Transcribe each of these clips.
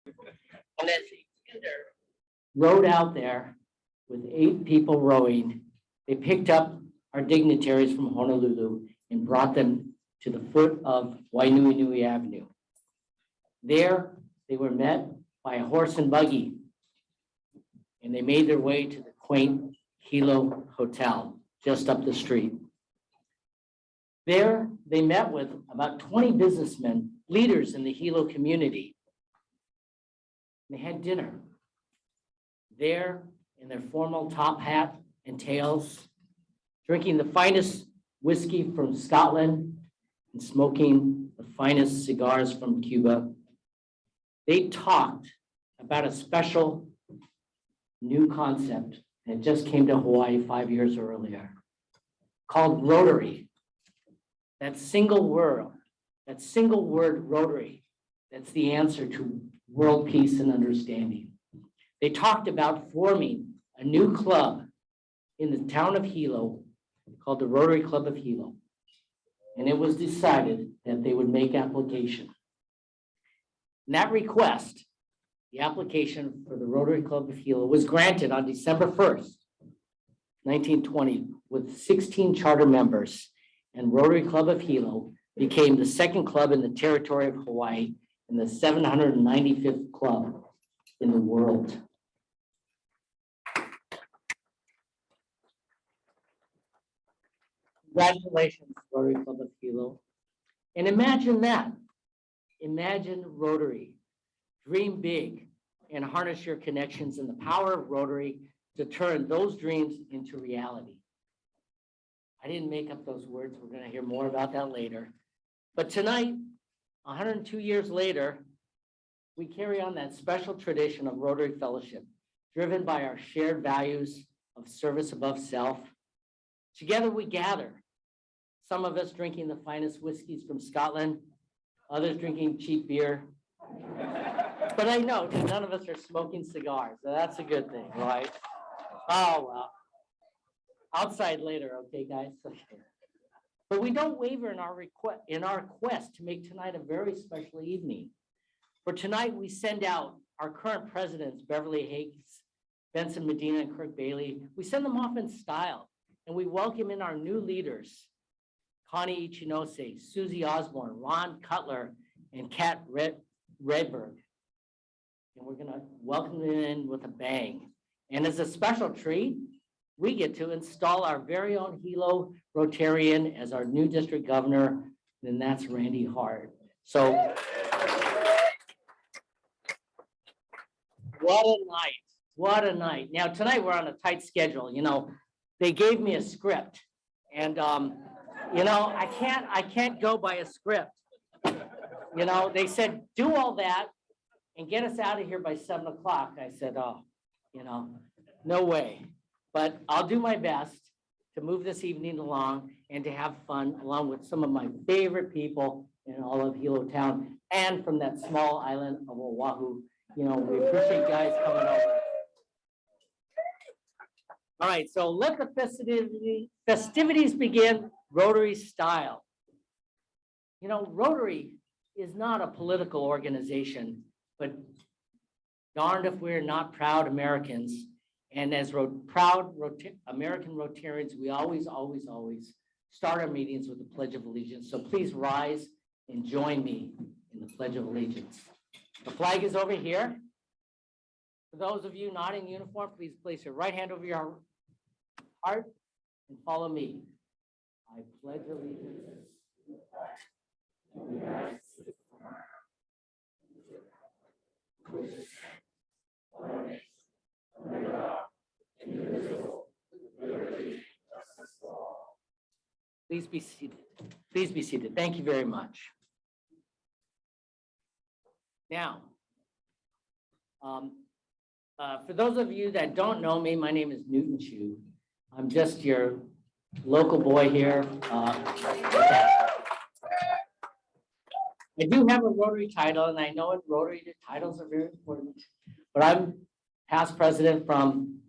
And as they rowed out there with 8 people rowing, they picked up our dignitaries from Honolulu and brought them to the foot of Wainuinui Avenue. There, they were met by a horse and buggy, and they made their way to the quaint Hilo Hotel just up the street. There, they met with about 20 businessmen, leaders in the Hilo community. They had dinner. There, in their formal top hat and tails, drinking the finest whiskey from Scotland and smoking the finest cigars from Cuba, they talked about a special new concept that just came to Hawaii 5 years earlier, called Rotary. That single word Rotary, that's the answer to world peace and understanding. They talked about forming a new club in the town of Hilo called the Rotary Club of Hilo. And it was decided that they would make application. And that request, the application for the Rotary Club of Hilo, was granted on December 1st, 1920, with 16 charter members. And Rotary Club of Hilo became the second club in the territory of Hawaii and the 795th club in the world. Congratulations, Rotary Club of Hilo. And imagine that. Imagine Rotary. Dream big and harness your connections and the power of Rotary to turn those dreams into reality. I didn't make up those words. We're going to hear more about that later. But tonight, 102 years later, we carry on that special tradition of Rotary Fellowship, driven by our shared values of service above self. Together we gather, some of us drinking the finest whiskeys from Scotland, others drinking cheap beer. But I know that none of us are smoking cigars, so that's a good thing, right? Oh, well. Outside later, okay, guys? But we don't waver in our quest to make tonight a very special evening. For tonight, we send out our current presidents, Beverly Hakes, Benson Medina, and Kirk Bailey. We send them off in style, and we welcome in our new leaders, Connie Ichinose, Susie Osborne, Ron Cutler, and Kat Redberg. And we're gonna welcome them in with a bang. And as a special treat, we get to install our very own Hilo Rotarian as our new district governor, and that's Randy Hart. So what a night, what a night. Now tonight we're on a tight schedule. You know, they gave me a script and you know, I can't go by a script. You know, they said, do all that and get us out of here by 7 o'clock. I said, oh, you know, no way. But I'll do my best to move this evening along and to have fun along with some of my favorite people in all of Hilo Town and from that small island of Oahu. You know, we appreciate you guys coming over. All right, so let the festivities begin Rotary style. You know, Rotary is not a political organization, but darned if we're not proud Americans. And as proud American Rotarians, we always start our meetings with the Pledge of Allegiance. So please rise and join me in the Pledge of Allegiance. The flag is over here. For those of you not in uniform, please place your right hand over your heart and follow me. I pledge allegiance to the United States of America. Please be seated. Please be seated. Thank you very much. Now, for those of you that don't know me, my name is Newton Chu. I'm just your local boy here. I do have a Rotary title, and I know in Rotary the titles are very important, but I'm past president from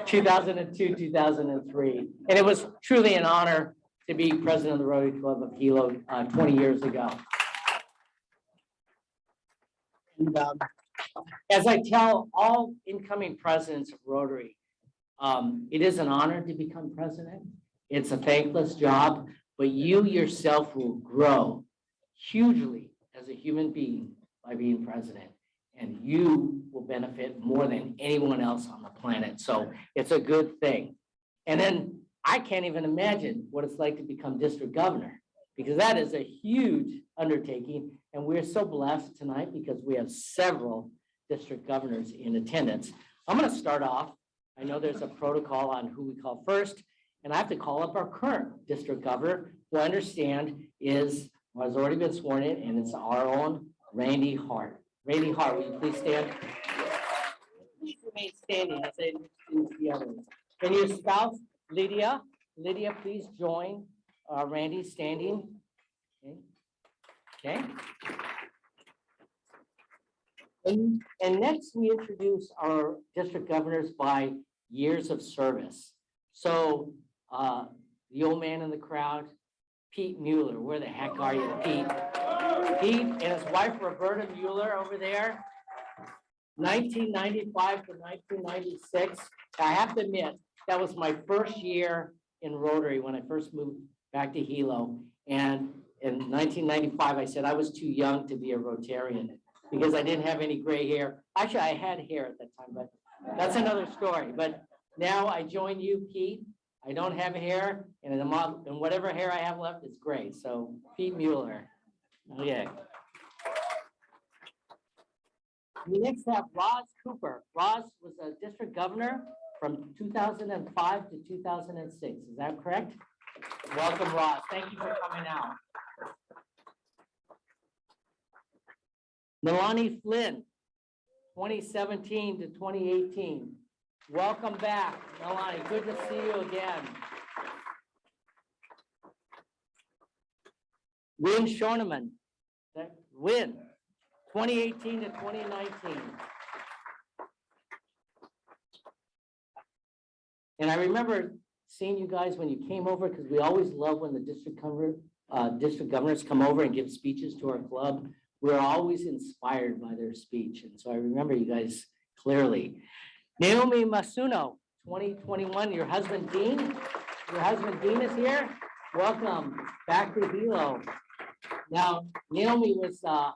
2002, 2003. And it was truly an honor to be president of the Rotary Club of Hilo 20 years ago. And, as I tell all incoming presidents of Rotary, it is an honor to become president. It's a thankless job, but you yourself will grow hugely as a human being by being president. And you will benefit more than anyone else on the planet. So it's a good thing. And then I can't even imagine what it's like to become district governor, because that is a huge undertaking. And we're so blessed tonight because we have several district governors in attendance. I'm going to start off. I know there's a protocol on who we call first, and I have to call up our current district governor, who I understand has already been sworn in, and it's our own Randy Hart. Randy Hart, will you please stand? Please remain standing as I introduce the others. And your spouse, Lydia, please join Randy standing. Okay. And next we introduce our district governors by years of service. So the old man in the crowd, Pete Mueller. Where the heck are you, Pete? Pete and his wife, Roberta Mueller, over there, 1995 to 1996. I have to admit, that was my first year in Rotary when I first moved back to Hilo. And in 1995, I said I was too young to be a Rotarian because I didn't have any gray hair. Actually, I had hair at that time, but that's another story. But now I join you, Pete. I don't have hair, and whatever hair I have left is gray. So Pete Mueller. Okay. We next have Roz Cooper. Roz was a district governor from 2005 to 2006. Is that correct? Welcome, Roz. Thank you for coming out. Milani Flynn, 2017 to 2018. Welcome back, Milani. Good to see you again. Wynn Shorneman. Wynn, 2018 to 2019. And I remember seeing you guys when you came over, because we always love when the district governors come over and give speeches to our club. We're always inspired by their speech. And so I remember you guys clearly. Naomi Masuno, 2021, your husband Dean is here. Welcome back to Hilo. Now, Naomi was, I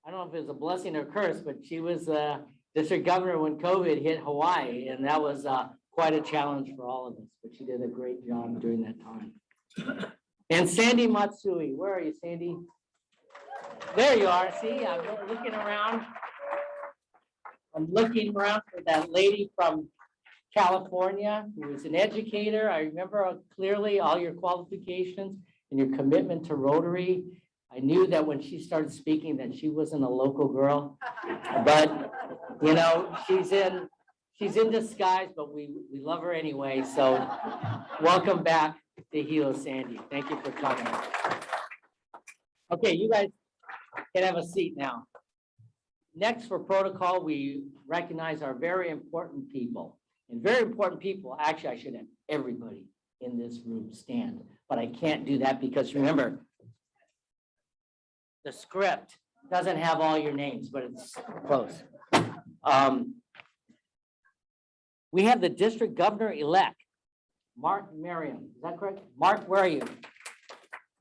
don't know if it was a blessing or a curse, but she was district governor when COVID hit Hawaii, and that was quite a challenge for all of us, but she did a great job during that time. And Sandy Matsui, where are you, Sandy? There you are. See, I'm looking around. I'm looking around for that lady from California who is an educator. I remember clearly all your qualifications and your commitment to Rotary. I knew that when she started speaking that she wasn't a local girl, but you know, she's in disguise, but we love her anyway. So welcome back to Hilo, Sandy. Thank you for coming. Okay, you guys can have a seat now. Next, for protocol, we recognize our very important people. And very important people, actually, I should have everybody in this room stand, but I can't do that because remember, the script doesn't have all your names, but it's close. We have the district governor-elect, Mark Merriam. Is that correct? Mark, where are you?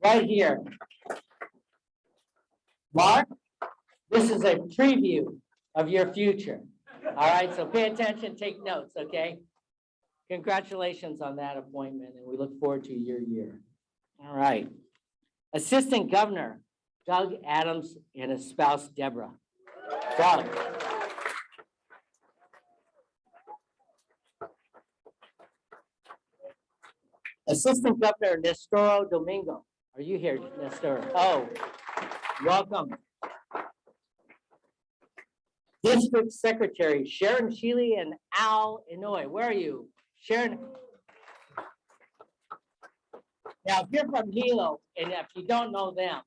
Right here. Mark, this is a preview of your future. All right, so pay attention, take notes, okay? Congratulations on that appointment, and we look forward to your year. All right. Assistant Governor, Doug Adams, and his spouse, Deborah. Doug. Assistant Governor, Nestoro Domingo. Are you here, Nestor? Oh, welcome. District Secretary, Sharon Sheely and Al Inouye. Where are you? Sharon. Now, if you're from Hilo, and if you don't know them,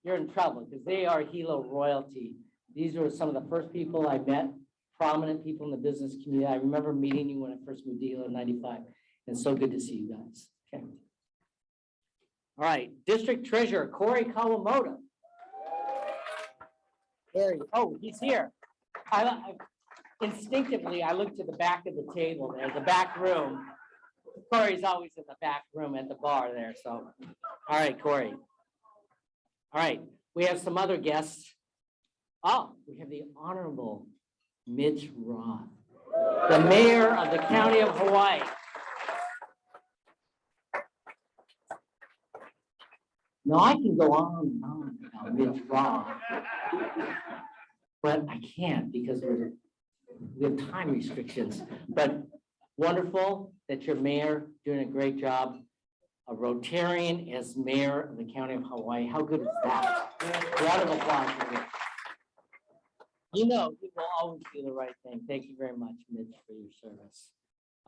you're in trouble because they are Hilo royalty. These were some of the first people I met, prominent people in the business community. I remember meeting you when I first moved to Hilo in '95. And so good to see you guys. Okay. All right, District Treasurer, Corey Kawamoto. Harry, oh, he's here. Instinctively, I looked to the back of the table there, the back room. Corey's always in the back room at the bar there, so. All right, Corey. All right, we have some other guests. Oh, we have the Honorable Mitch Roth, the Mayor of the County of Hawaii. Now, I can go on and on about Mitch Roth, but I can't because we have time restrictions. But wonderful that you're mayor, doing a great job. A Rotarian as mayor of the County of Hawaii. How good is that? A lot of applause for you. You know, you will always do the right thing. Thank you very much, Mitch, for your service.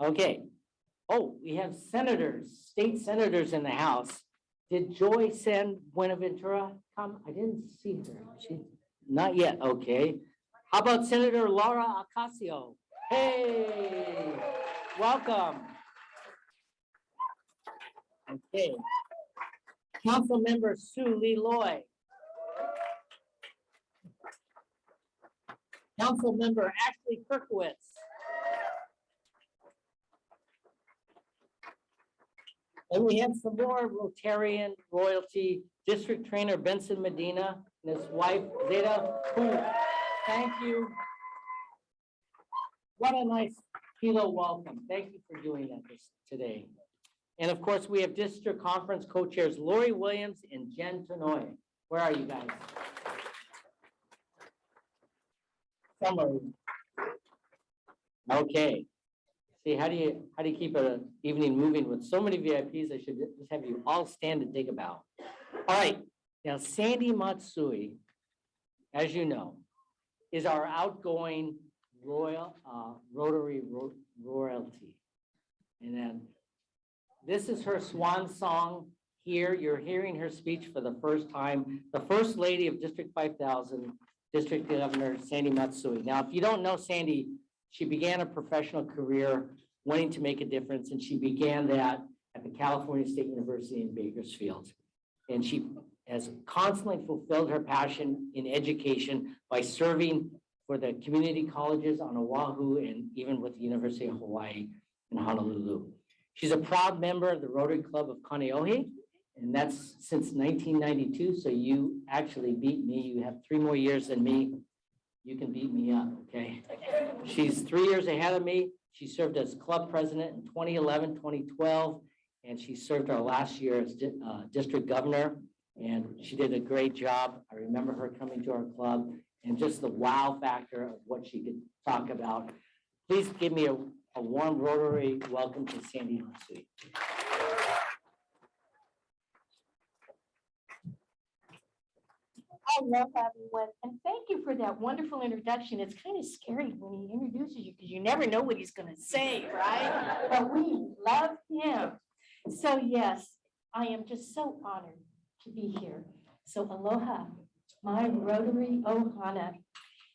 Okay. Oh, we have senators, state senators in the House. Did Joy send Buenaventura come? I didn't see her. Not yet. Okay. How about Senator Laura Ocasio? Hey, welcome. Okay. Councilmember Sue Lee Loy. Councilmember Ashley Kirkowitz. And we have some more Rotarian royalty, District Trainer Benson Medina and his wife Zeta, who, thank you. What a nice Hilo welcome. Thank you for doing that today. And of course, we have District Conference co-chairs Lori Williams and Jen Tenoy. Where are you guys? Summary. Okay. See, how do you keep an evening moving with so many VIPs? I should just have you all stand and take a bow. All right. Now, Sandy Matsui, as you know, is our outgoing Rotary royalty. And then this is her swan song here. You're hearing her speech for the first time. The First Lady of District 5000, District Governor Sandy Matsui. Now, if you don't know Sandy, she began a professional career wanting to make a difference, and she began that at the California State University in Bakersfield. And she has constantly fulfilled her passion in education by serving for the community colleges on Oahu and even with the University of Hawaii in Honolulu. She's a proud member of the Rotary Club of Kaneohe, and that's since 1992. So you actually beat me. You have 3 more years than me. You can beat me up, okay? She's 3 years ahead of me. She served as club president in 2011, 2012, and she served our last year as district governor, and she did a great job. I remember her coming to our club and just the wow factor of what she could talk about. Please give me a warm Rotary welcome to Sandy Matsui. Hello, everyone, and thank you for that wonderful introduction. It's kind of scary when he introduces you because you never know what he's going to say, right? But we love him. So yes, I am just so honored to be here. So aloha, my Rotary ohana.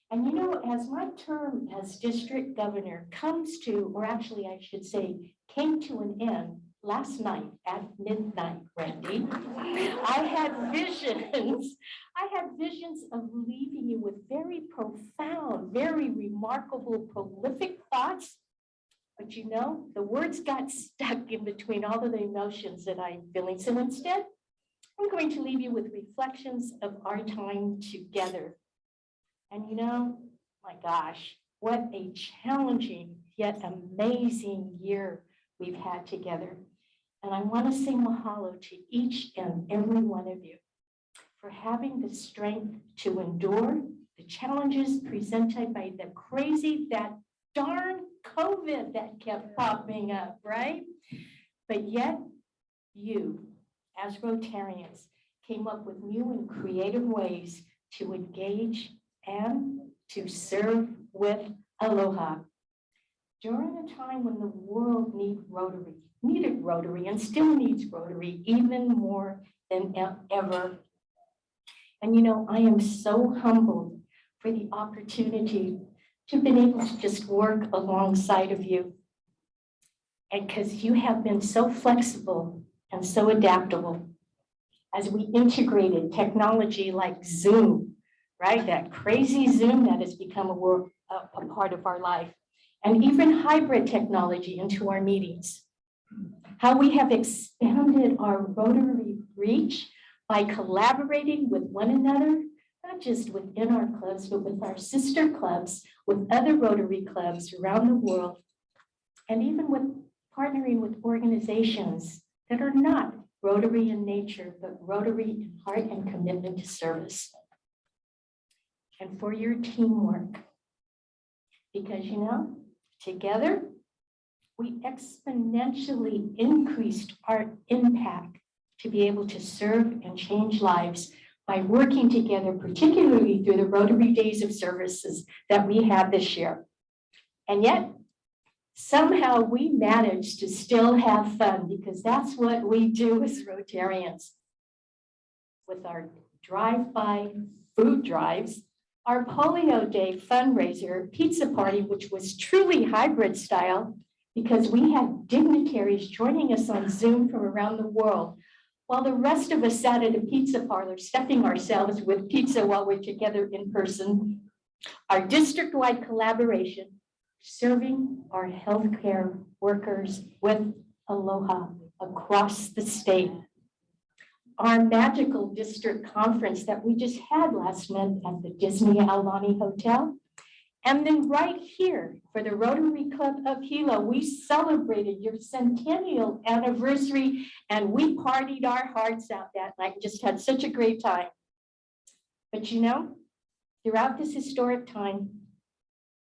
And you know, as my term as district governor comes to, or actually I should say, came to an end last night at midnight, Randy, I had visions of leaving you with very profound, very remarkable, prolific thoughts. But you know, the words got stuck in between all of the emotions that I'm feeling. So instead, I'm going to leave you with reflections of our time together. And you know, my gosh, what a challenging yet amazing year we've had together. And I want to say mahalo to each and every one of you for having the strength to endure the challenges presented by that darn COVID that kept popping up, right? But yet you, as Rotarians, came up with new and creative ways to engage and to serve with aloha. During a time when the world needed Rotary and still needs Rotary even more than ever. And you know, I am so humbled for the opportunity to have been able to just work alongside of you. And because you have been so flexible and so adaptable as we integrated technology like Zoom right? That crazy Zoom that has become a part of our life, and even hybrid technology into our meetings. How we have expanded our Rotary reach by collaborating with one another, not just within our clubs, but with our sister clubs, with other Rotary clubs around the world, and even with partnering with organizations that are not Rotary in nature, but Rotary in heart and commitment to service. And for your teamwork, because together, we exponentially increased our impact to be able to serve and change lives by working together, particularly through the Rotary Days of Services that we had this year. And yet, somehow we managed to still have fun, because that's what we do as Rotarians. With our drive-by food drives, our Polio Day fundraiser pizza party, which was truly hybrid style, because we had dignitaries joining us on Zoom from around the world, while the rest of us sat at a pizza parlor stuffing ourselves with pizza while we're together in person. Our district-wide collaboration, serving our healthcare workers with aloha across the state. Our magical district conference that we just had last month at the Disney Aulani Hotel. And then right here for the Rotary Club of Hilo, we celebrated your centennial anniversary, and we partied our hearts out that night, just had such a great time. But throughout this historic time,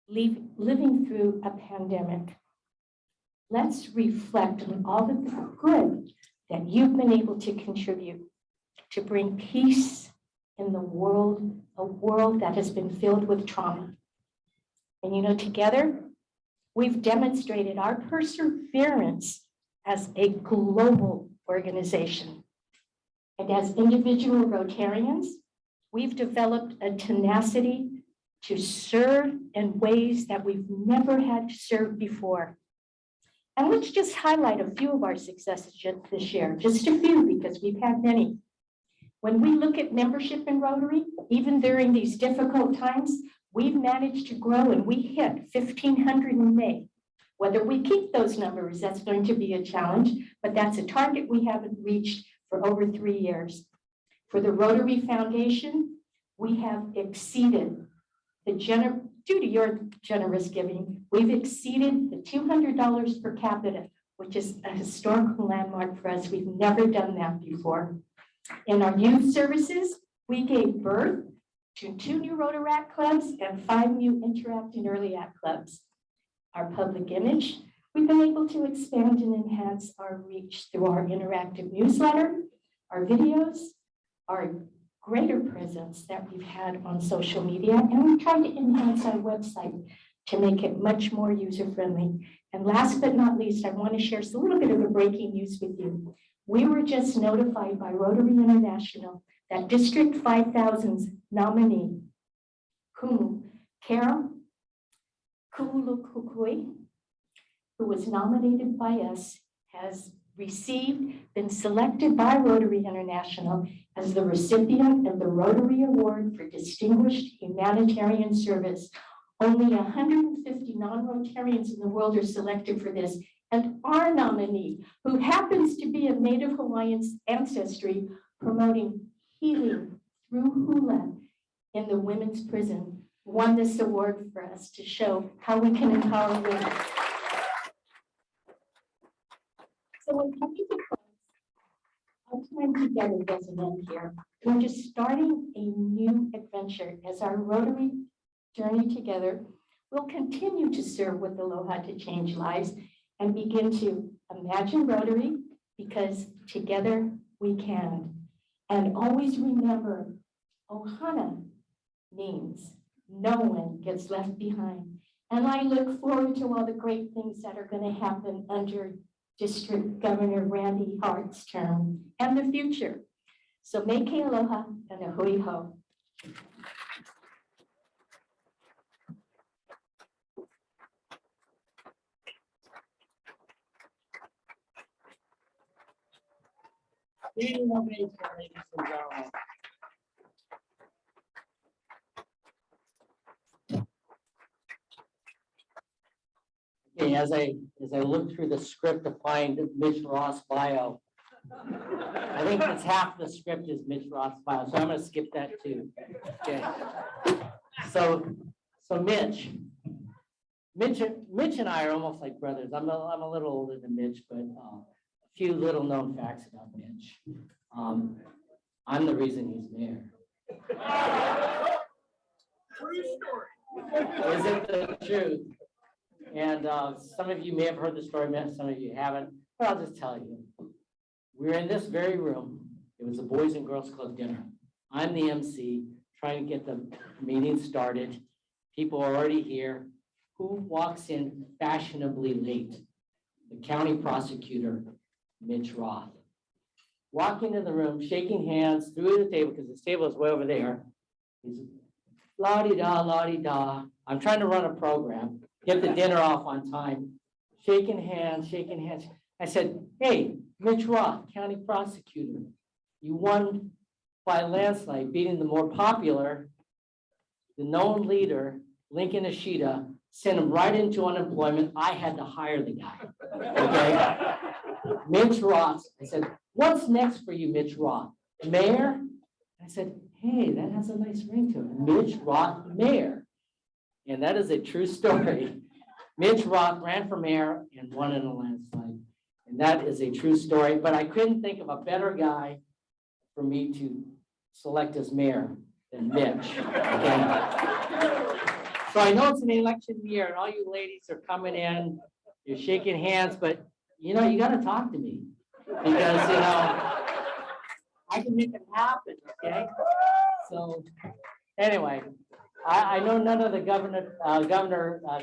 living through a pandemic, let's reflect on all of the good that you've been able to contribute to bring peace in the world, a world that has been filled with trauma. And together, we've demonstrated our perseverance as a global organization. And as individual Rotarians, we've developed a tenacity to serve in ways that we've never had to serve before. And let's just highlight a few of our successes this year, just a few, because we've had many. When we look at membership in Rotary, even during these difficult times, we've managed to grow, and we hit 1,500 in May. Whether we keep those numbers, that's going to be a challenge, but that's a target we haven't reached for over 3 years. For the Rotary Foundation, we have exceeded due to your generous giving, we've exceeded the $200 per capita, which is a historical landmark for us. We've never done that before. In our youth services, we gave birth to 2 new Rotaract clubs and 5 new Interact and Early Act clubs. Our public image, we've been able to expand and enhance our reach through our interactive newsletter, our videos, our greater presence that we've had on social media, and we've tried to enhance our website to make it much more user-friendly. And last but not least, I want to share a little bit of the breaking news with you. We were just notified by Rotary International that District 5000's nominee, Carol Kulukukui, who was nominated by us, has been selected by Rotary International as the recipient of the Rotary Award for Distinguished Humanitarian Service. Only 150 non-Rotarians in the world are selected for this. And our nominee, who happens to be of Native Hawaiian ancestry, promoting healing through hula in the women's prison, won this award for us to show how we can empower women. So when coming to close, our time together doesn't end here. We're just starting a new adventure. As our Rotary journey together, we'll continue to serve with aloha to change lives and begin to imagine Rotary, because together we can. And always remember, ohana means no one gets left behind. And I look forward to all the great things that are going to happen under District Governor Randy Hart's term and the future. So make aloha and a hui ho. Ladies and gentlemen. Okay, as I look through the script to find Mitch Ross' bio, I think it's half the script is Mitch Ross' bio, so I'm gonna skip that too. Okay. So Mitch and I are almost like brothers. I'm a little older than Mitch, but a few little known facts about Mitch. I'm the reason he's mayor. True story. Is it the truth? And some of you may have heard the story, some of you haven't, but I'll just tell you. We were in this very room. It was a Boys and Girls Club dinner. I'm the MC, trying to get the meeting started. People are already here. Who walks in fashionably late? The county prosecutor, Mitch Roth. Walking in the room, shaking hands through the table, because this table is way over there. He's la-di-da, la-di-da. I'm trying to run a program, get the dinner off on time. Shaking hands, shaking hands. I said, hey, Mitch Roth, county prosecutor, you won by a landslide, beating the more popular, the known leader, Lincoln Ashita, sent him right into unemployment. I had to hire the guy, okay? Mitch Roth, I said, what's next for you, Mitch Roth? Mayor? I said, hey, that has a nice ring to it. Mitch Roth, mayor. And that is a true story. Mitch Roth ran for mayor and won in a landslide. And that is a true story, but I couldn't think of a better guy for me to select as mayor than Mitch, okay? So I know it's an election year and all you ladies are coming in, you're shaking hands, but you know, you gotta talk to me because, you know, I can make it happen, okay? So anyway, I know none of the governor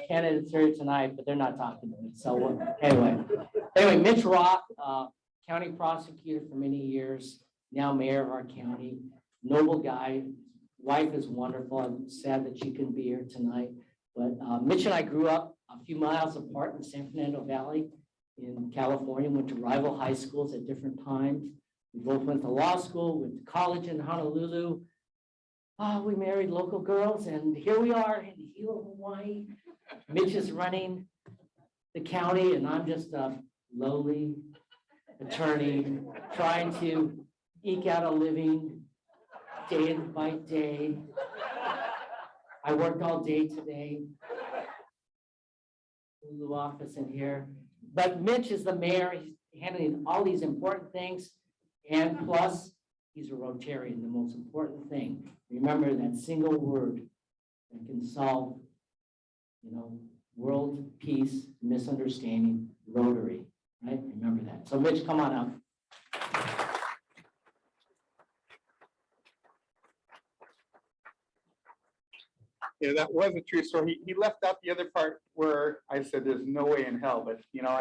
candidates are here tonight, but they're not talking to me. So anyway, Mitch Roth, county prosecutor for many years, now mayor of our county, noble guy. Wife is wonderful. I'm sad that she couldn't be here tonight. But Mitch and I grew up a few miles apart in the San Fernando Valley in California, went to rival high schools at different times. We both went to law school, went to college in Honolulu. We married local girls, and here we are in Hilo, Hawaii. Mitch is running the county, and I'm just a lowly attorney trying to eke out a living day by day. I worked all day today. Hulu office in here. But Mitch is the mayor. He's handling all these important things, and plus, he's a Rotarian, the most important thing. Remember that single word that can solve, you know, world peace, misunderstanding, Rotary, right? Remember that. So Mitch, come on up. Yeah, that was a true story. He left out the other part where I said there's no way in hell, but you know,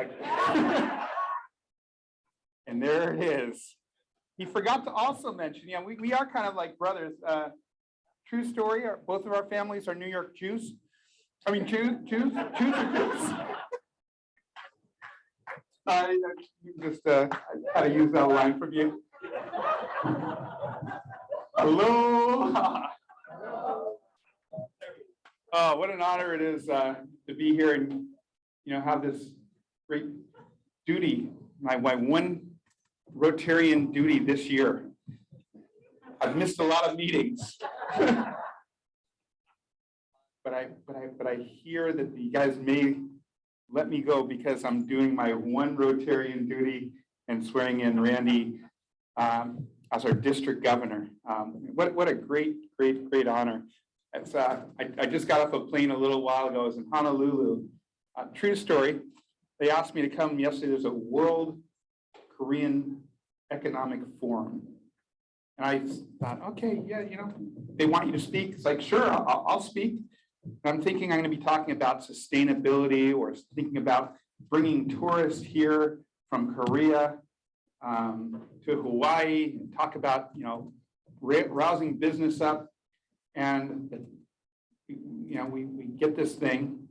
and there it is. He forgot to also mention, yeah, we are kind of like brothers. True story, both of our families are New York Jews. I mean, Jews or Jews? I just had to use that line from you. Hello. What an honor it is to be here and, you know, have this great duty, my one Rotarian duty this year. I've missed a lot of meetings. but I hear that you guys may let me go because I'm doing my one Rotarian duty and swearing in Randy as our district governor. What a great honor. It's, I just got off a plane a little while ago. I was in Honolulu. True story. They asked me to come yesterday. There's a World Korean Economic Forum. And I thought, okay, yeah, you know, they want you to speak. It's like, sure, I'll speak. And I'm thinking I'm going to be talking about sustainability or thinking about bringing tourists here from Korea to Hawaii and talk about, you know, rousing business up. And, you know, we get this thing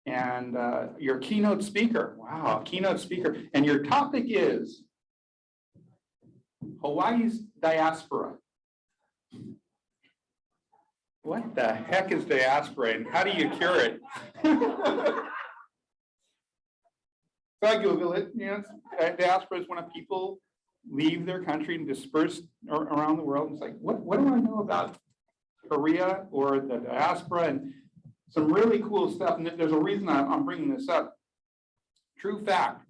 and your keynote speaker, wow, keynote speaker. And your topic is Hawaii's diaspora. What the heck is diaspora and how do you cure it? So I Google it, diaspora is when people leave their country and disperse around the world. It's like, what do I know about Korea or the diaspora? And some really cool stuff. And there's a reason I'm bringing this up. True fact.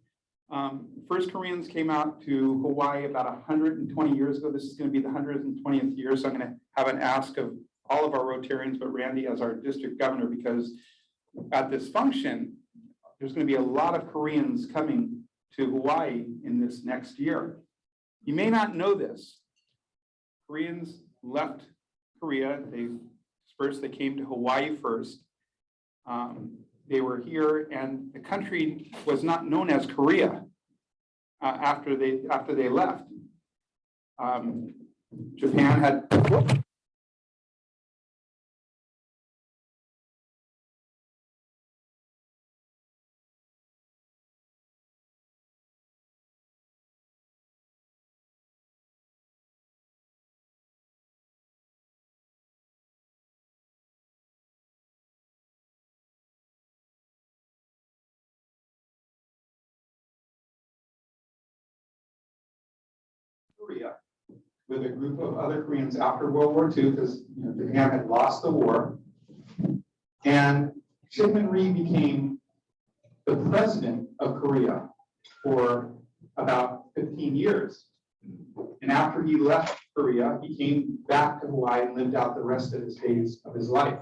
First Koreans came out to Hawaii about 120 years ago. This is going to be the 120th year. So I'm going to have an ask of all of our Rotarians, but Randy as our district governor, because at this function, there's going to be a lot of Koreans coming to Hawaii in this next year. You may not know this. Koreans left Korea. They dispersed. They came to Hawaii first. They were here, and the country was not known as Korea after they left. Japan had. Korea with a group of other Koreans after World War II, because Japan had lost the war, and Syngman Rhee became the president of Korea for about 15 years. And after he left Korea, he came back to Hawaii and lived out the rest of his days of his life.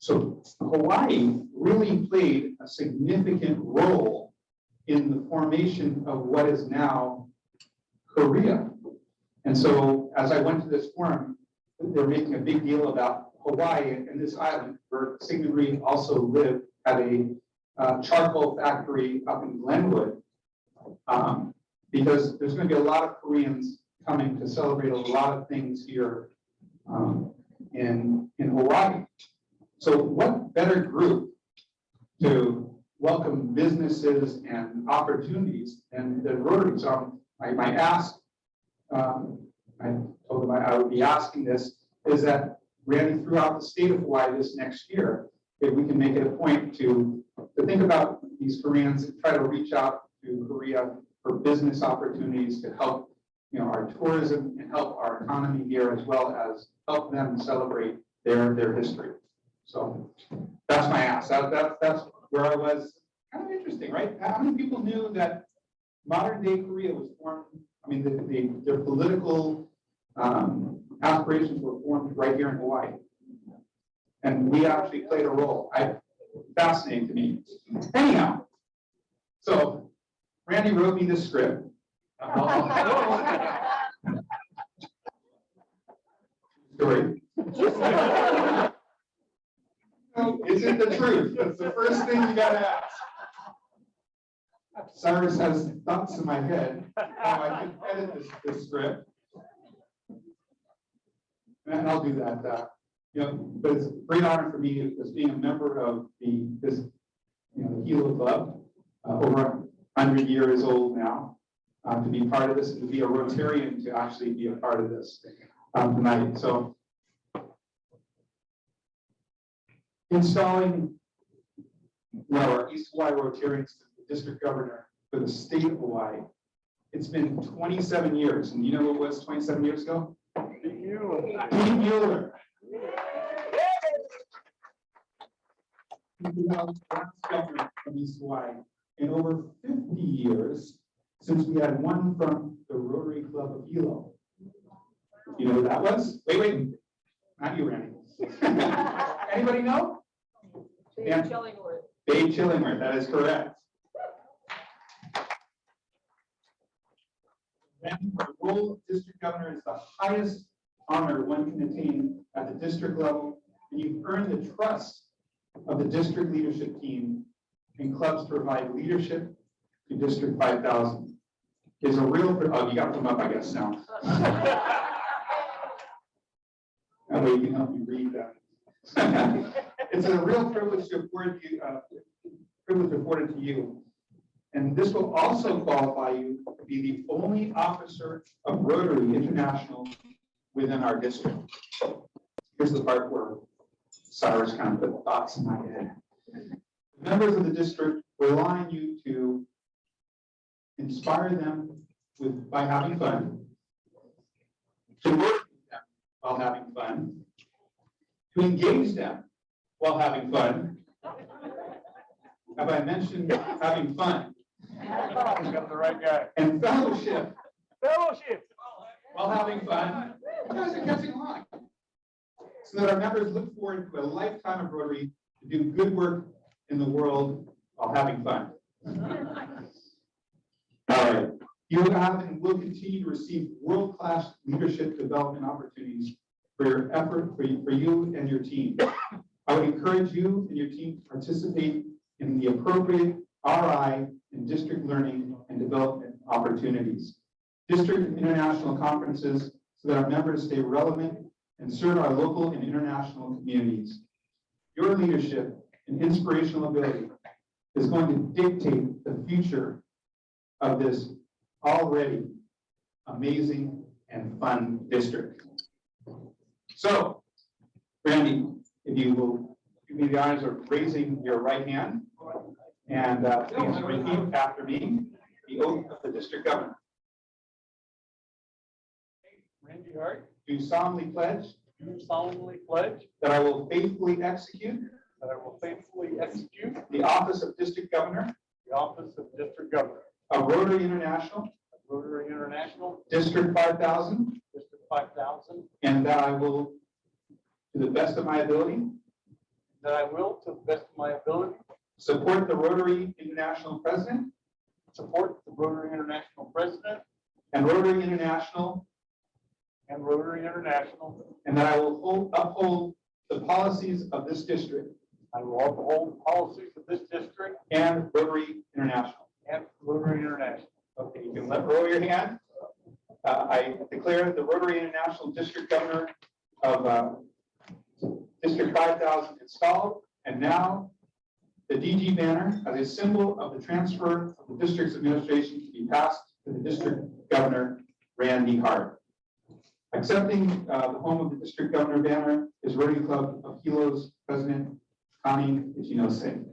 So Hawaii really played a significant role in the formation of what is now Korea. And so as I went to this forum, they're making a big deal about Hawaii and this island where Syngman Rhee also lived at a charcoal factory up in Glenwood, because there's going to be a lot of Koreans coming to celebrate a lot of things here in Hawaii. So what better group to welcome businesses and opportunities than the Rotary? So I asked, I told them I would be asking this, is that Randy, throughout the state of Hawaii this next year, if we can make it a point to think about these Koreans and try to reach out to Korea for business opportunities to help our tourism and help our economy here, as well as help them celebrate their history. So that's my ask. That's where I was. Kind of interesting, right? How many people knew that modern day Korea was formed? I mean, their political aspirations were formed right here in Hawaii. And we actually played a role. Fascinating to me. Anyhow, so Randy wrote me this script. Story. Is it the truth? That's the first thing you gotta ask. Cyrus has thoughts in my head how I can edit this script, and I'll do that. But it's a great honor for me as being a member of this Hilo Club, over 100 years old now, to be part of this, and to be a Rotarian to actually be a part of this tonight. So, installing our East Hawaii Rotarians to the district governor for the state of Hawaii. It's been 27 years, and you know what was 27 years ago? Pete Mueller. Governor from East Hawaii. In over 50 years since we had one from the Rotary Club of Hilo. You know who that was? Wait. Not you, Randy. Anybody know? Dave Chillingworth. Dave Chillingworth, that is correct. The role of district governor is the highest honor one can attain at the district level, and you've earned the trust of the district leadership team and clubs to provide leadership to District 5000. Is a real, oh, you got to come up, I guess, now. That way you can help me read that. It's a real privilege to afford you, privilege afforded to you. And this will also qualify you to be the only officer of Rotary International within our district. Here's the part where Cyrus kind of put thoughts in my head. Members of the district rely on you to inspire them by having fun, to work with them while having fun, to engage them while having fun. Have I mentioned having fun? Got the right guy. And fellowship Fellowship. while having fun. You guys are catching on. So that our members look forward to a lifetime of Rotary to do good work in the world while having fun. All right. You have and will continue to receive world-class leadership development opportunities for your effort, for you and your team. I would encourage you and your team to participate in the appropriate RI and district learning and development opportunities, district and international conferences, so that our members stay relevant and serve our local and international communities. Your leadership and inspirational ability is going to dictate the future of this already amazing and fun district. So, Randy, if you will give me the honors of raising your right hand and please repeat after me the oath of the district governor. Randy Hart, Do solemnly pledge do solemnly pledge that I will faithfully execute that I will faithfully execute the office of district governor the office of District Governor of Rotary International, of Rotary International, District 5000, District 5000, and that I will, to the best of my ability, that I will, to the best of my ability, support the Rotary International President support the Rotary International President and Rotary International, and Rotary International. and that I will uphold the policies of this district I will uphold the policies of this district and Rotary International. and Rotary International. Okay, you can let roll your hand. I declare the Rotary International District Governor of District 5000 installed, and now the DG banner as a symbol of the transfer of the district's administration to be passed to the District Governor, Randy Hart. Accepting the home of the District Governor banner is Rotary Club of Hilo's President, Connie Ichinose.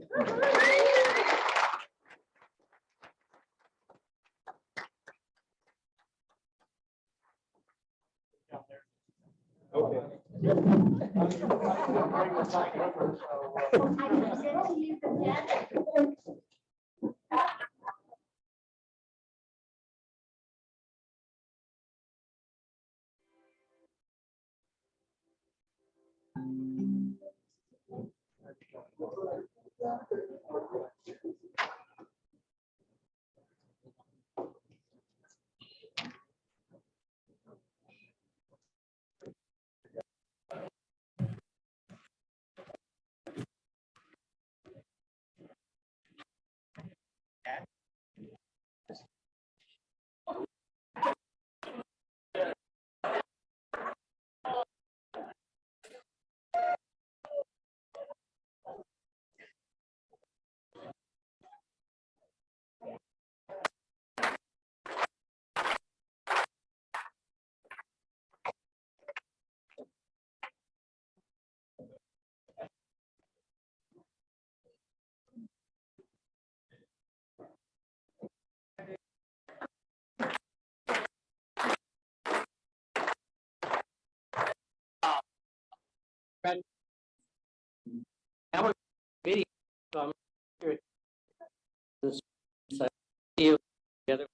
Okay. Video. So I'm here. This video together.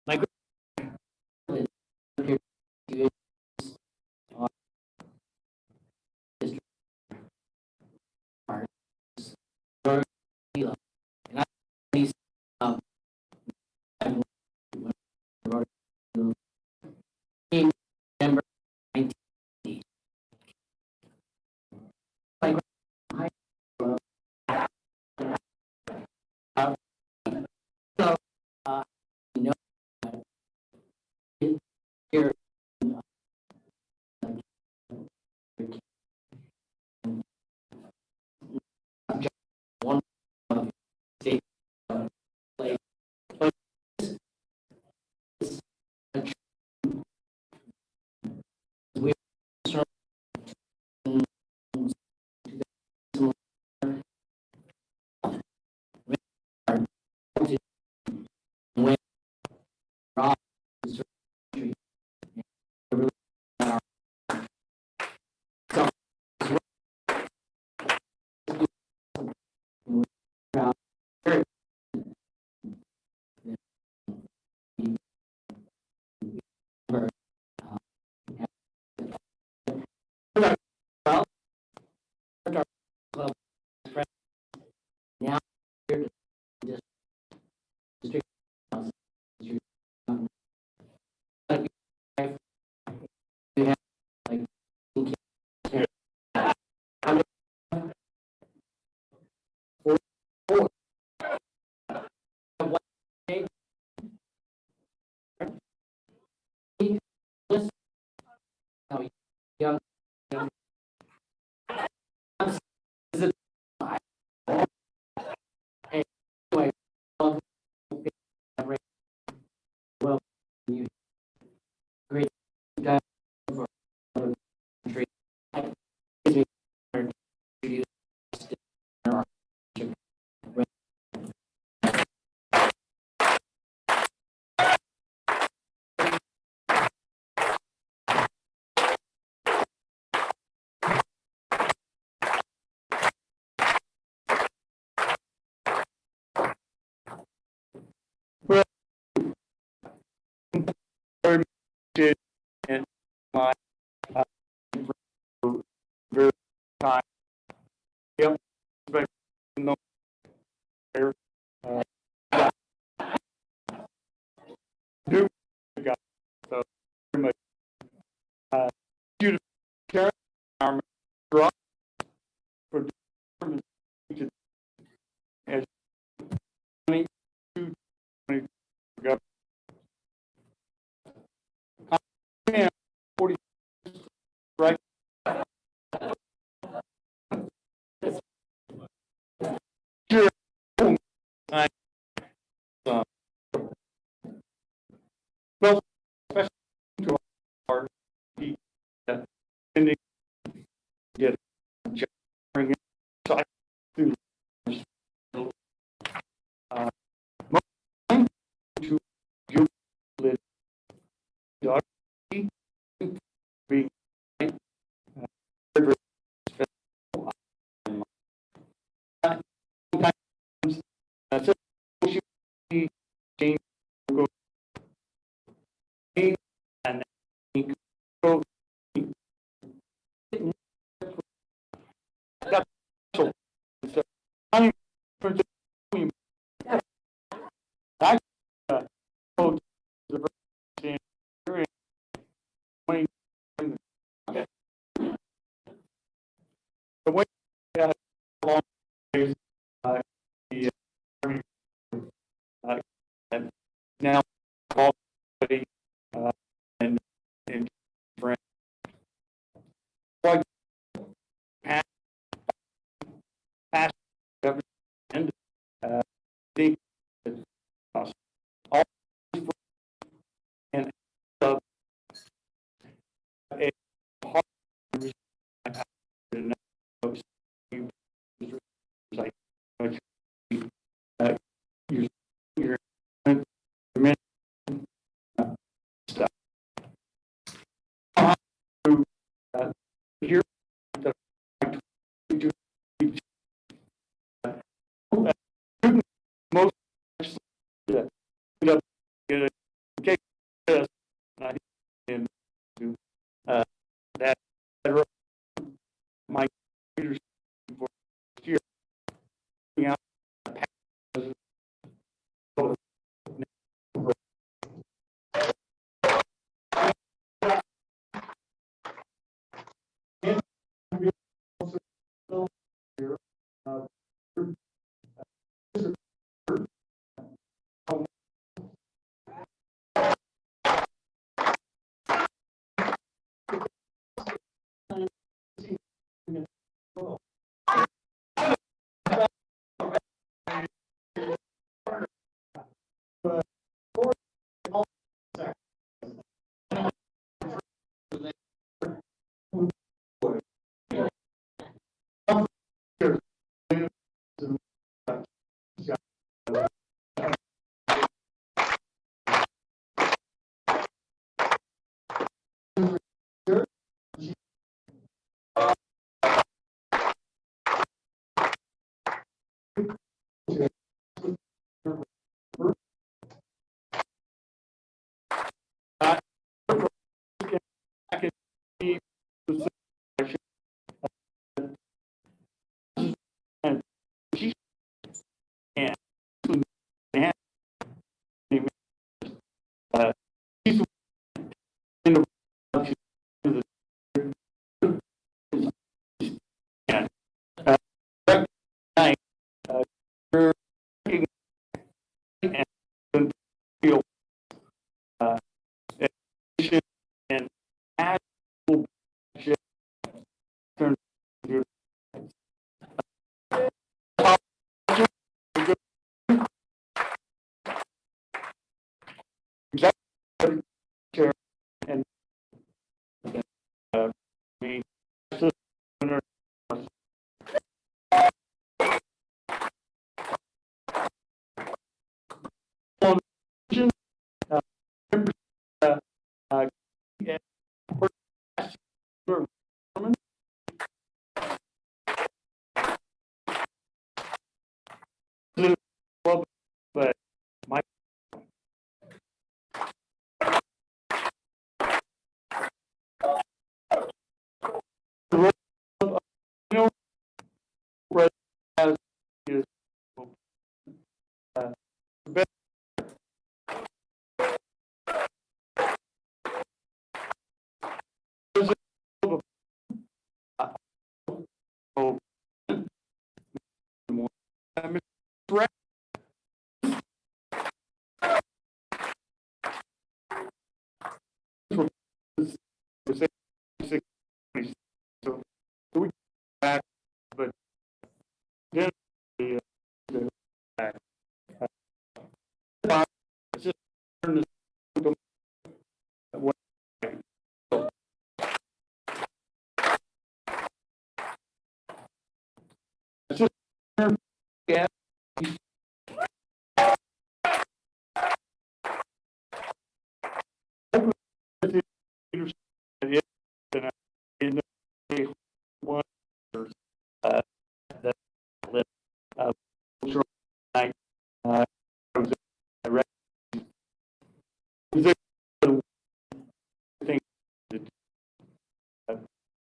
My group here is, and I these I've member 19. My so, you know, here, one of the state play, but it's a we young. Anyway, well, you great guy for the country. Gives me honor to use our very much in my very time. Yep. But no, do got so very much. You to carry our drop for determined as 22 go. 40 right. Sure. I, well, especially to our ending get bring it so I do to you live dog being that's it. Change go and go so I go the the way that long is the and now already and friend like past government and the all and a hard like your stuff here the most get into that my leaders for year out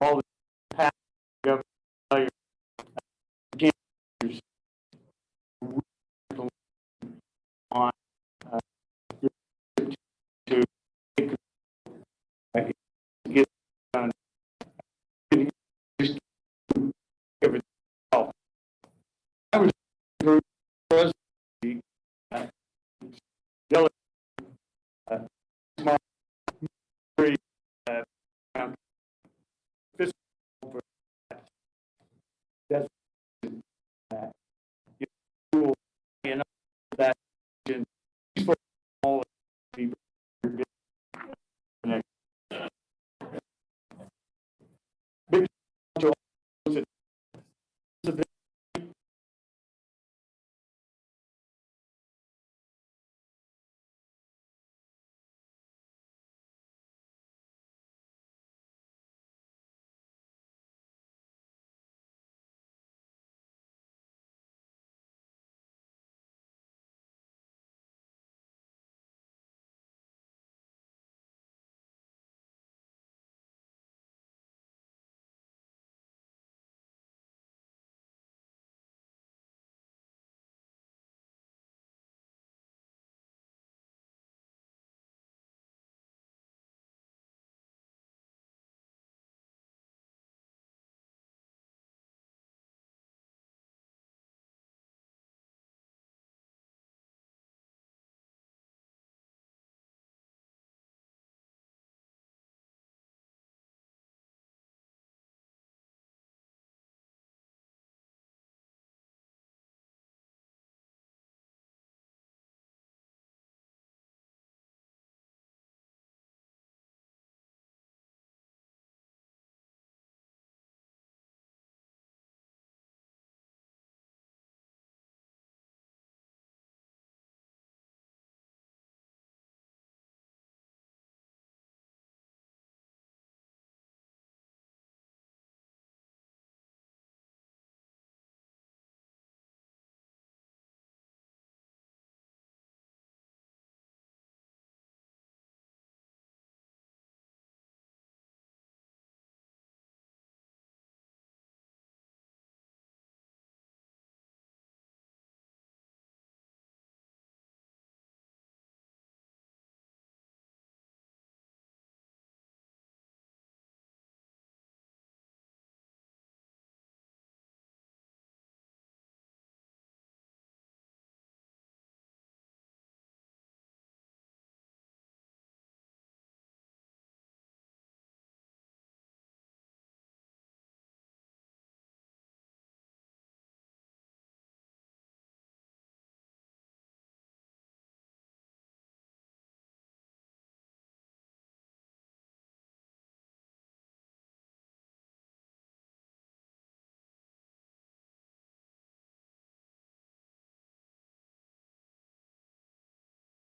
all the past government failure, can't on to get done. Just everything else. I was presidency, smart, very, fiscal for that's you know, that for all people. Big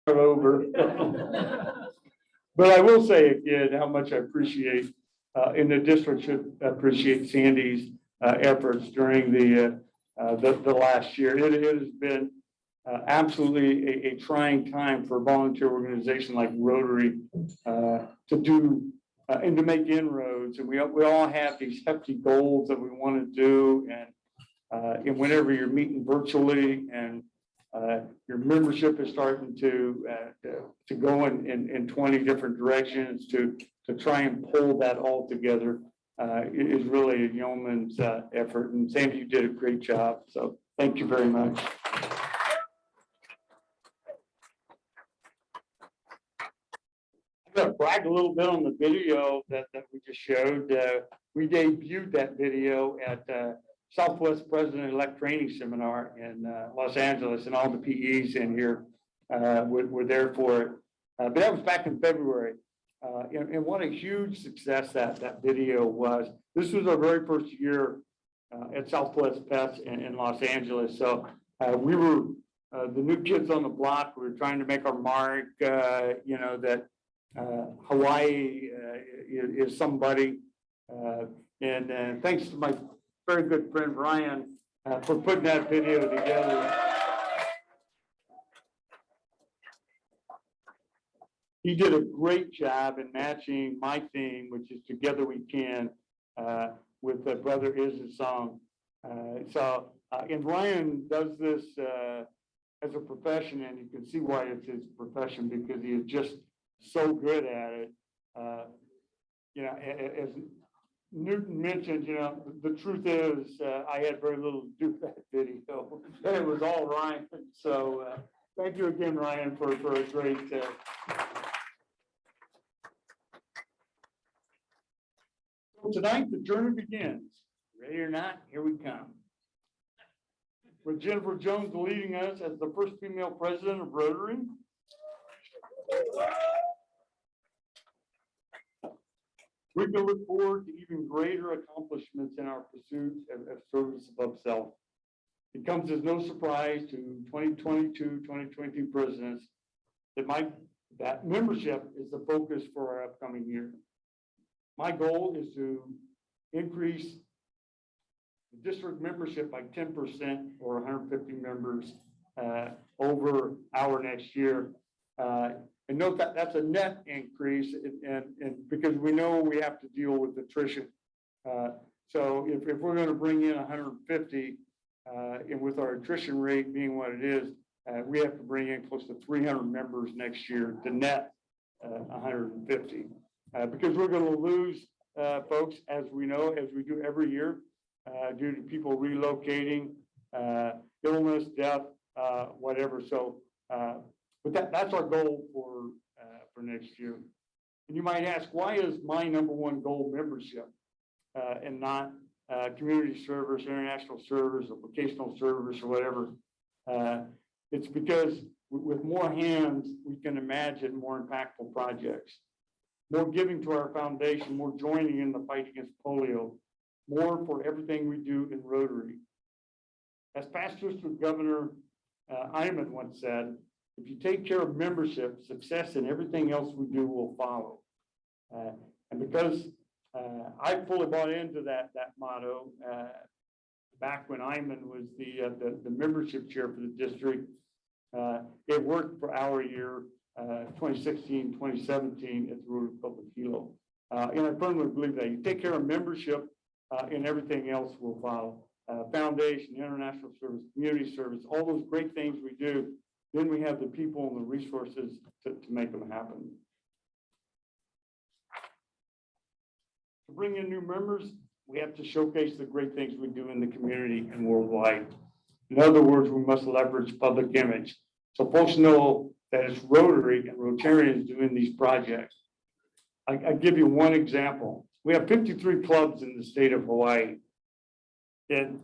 over. But I will say again, how much I appreciate, and the district should appreciate Sandy's efforts during the last year. It has been absolutely a trying time for a volunteer organization like Rotary to do and to make inroads. And we all have these hefty goals that we want to do. And whenever you're meeting virtually and your membership is starting to go in 20 different directions to try and pull that all together is really a yeoman's effort. And Sandy, you did a great job. So thank you very much. I'm going to brag a little bit on the video that we just showed. We debuted that video at Southwest President-elect Training Seminar in Los Angeles, and all the PEs in here were there for it. But that was back in February. And what a huge success that video was. This was our very first year at Southwest Pets in Los Angeles. So we were the new kids on the block. We were trying to make our mark, that Hawaii is somebody. And thanks to my very good friend Ryan for putting that video together. He did a great job in matching my theme, which is Together We Can, with Brother Iz's song. And Ryan does this as a profession, and you can see why it's his profession, because he is just so good at it. As Newton mentioned, the truth is, I had very little to do with that video, and it was all Ryan. So thank you again, Ryan, for a great. So tonight, the journey begins. Ready or not, here we come. With Jennifer Jones leading us as the first female president of Rotary. We can look forward to even greater accomplishments in our pursuit of service above self. It comes as no surprise to 2022, 2023 presidents that membership is the focus for our upcoming year. My goal is to increase the district membership by 10% or 150 members over our next year. And note that that's a net increase, and because we know we have to deal with attrition. So if we're going to bring in 150, and with our attrition rate being what it is, we have to bring in close to 300 members next year to net 150. Because we're going to lose folks, as we know, as we do every year, due to people relocating, illness, death, whatever. So, but that's our goal for next year. And you might ask, why is my number one goal membership and not community service, international service, or vocational service, or whatever? It's because with more hands, we can imagine more impactful projects, more giving to our foundation, more joining in the fight against polio, more for everything we do in Rotary. As past District Governor Hyman once said, if you take care of membership, success and everything else we do will follow. And because I fully bought into that motto, back when Hyman was the membership chair for the district, it worked for our year, 2016, 2017 at the Rotary Public Hilo. And I firmly believe that you take care of membership and everything else will follow. Foundation, international service, community service, all those great things we do. Then we have the people and the resources to make them happen. To bring in new members, we have to showcase the great things we do in the community and worldwide. In other words, we must leverage public image. So folks know that it's Rotary and Rotarians doing these projects. I give you one example. We have 53 clubs in the state of Hawaii. And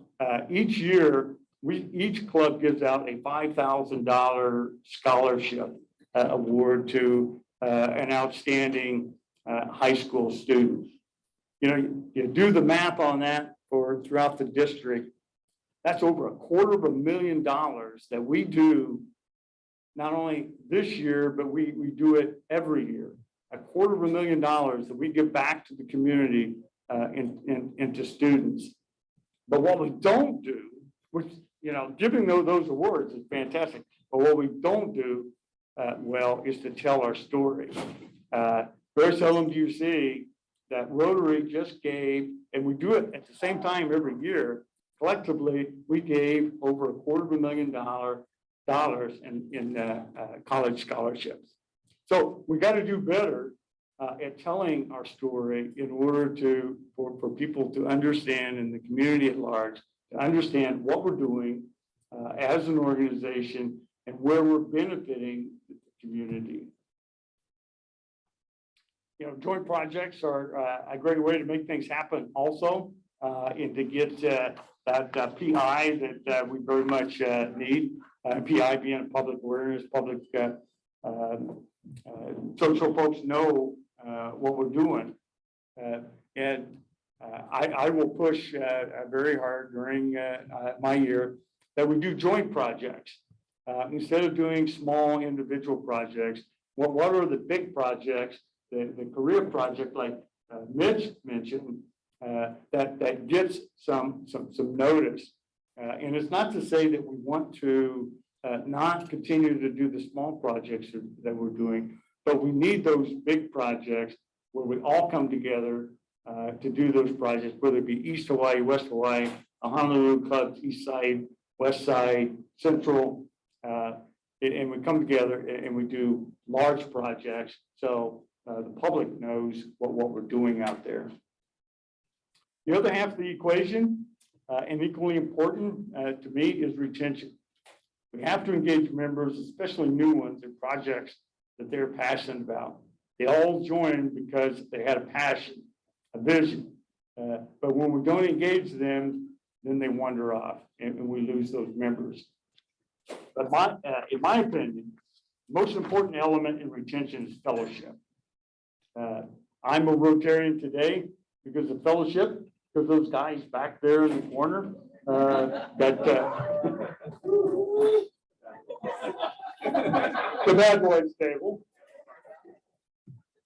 each year, each club gives out a $5,000 scholarship award to an outstanding high school student. You do the math on that for throughout the district. That's over $250,000 that we do not only this year, but we do it every year. $250,000 that we give back to the community and to students. But what we don't do, which, giving those awards is fantastic. But what we don't do well is to tell our story. Very seldom do you see that Rotary just gave, and we do it at the same time every year. Collectively, we gave over $250,000 in college scholarships. So we got to do better at telling our story in order for people to understand, and the community at large to understand what we're doing as an organization and where we're benefiting the community. Joint projects are a great way to make things happen also, and to get that PI that we very much need. PI being public awareness, public, so folks know what we're doing. And I will push very hard during my year that we do joint projects. Instead of doing small individual projects, what are the big projects, the career project like Mitch mentioned, that gets some notice. And it's not to say that we want to not continue to do the small projects that we're doing, but we need those big projects where we all come together to do those projects, whether it be East Hawaii, West Hawaii, Honolulu clubs, East Side, West Side, Central, and we come together and we do large projects so the public knows what we're doing out there. The other half of the equation, and equally important to me, is retention. We have to engage members, especially new ones, in projects that they're passionate about. They all joined because they had a passion, a vision. But when we don't engage them, then they wander off and we lose those members. But in my opinion, the most important element in retention is fellowship. I'm a Rotarian today because of fellowship, because those guys back there in the corner the bad boys table.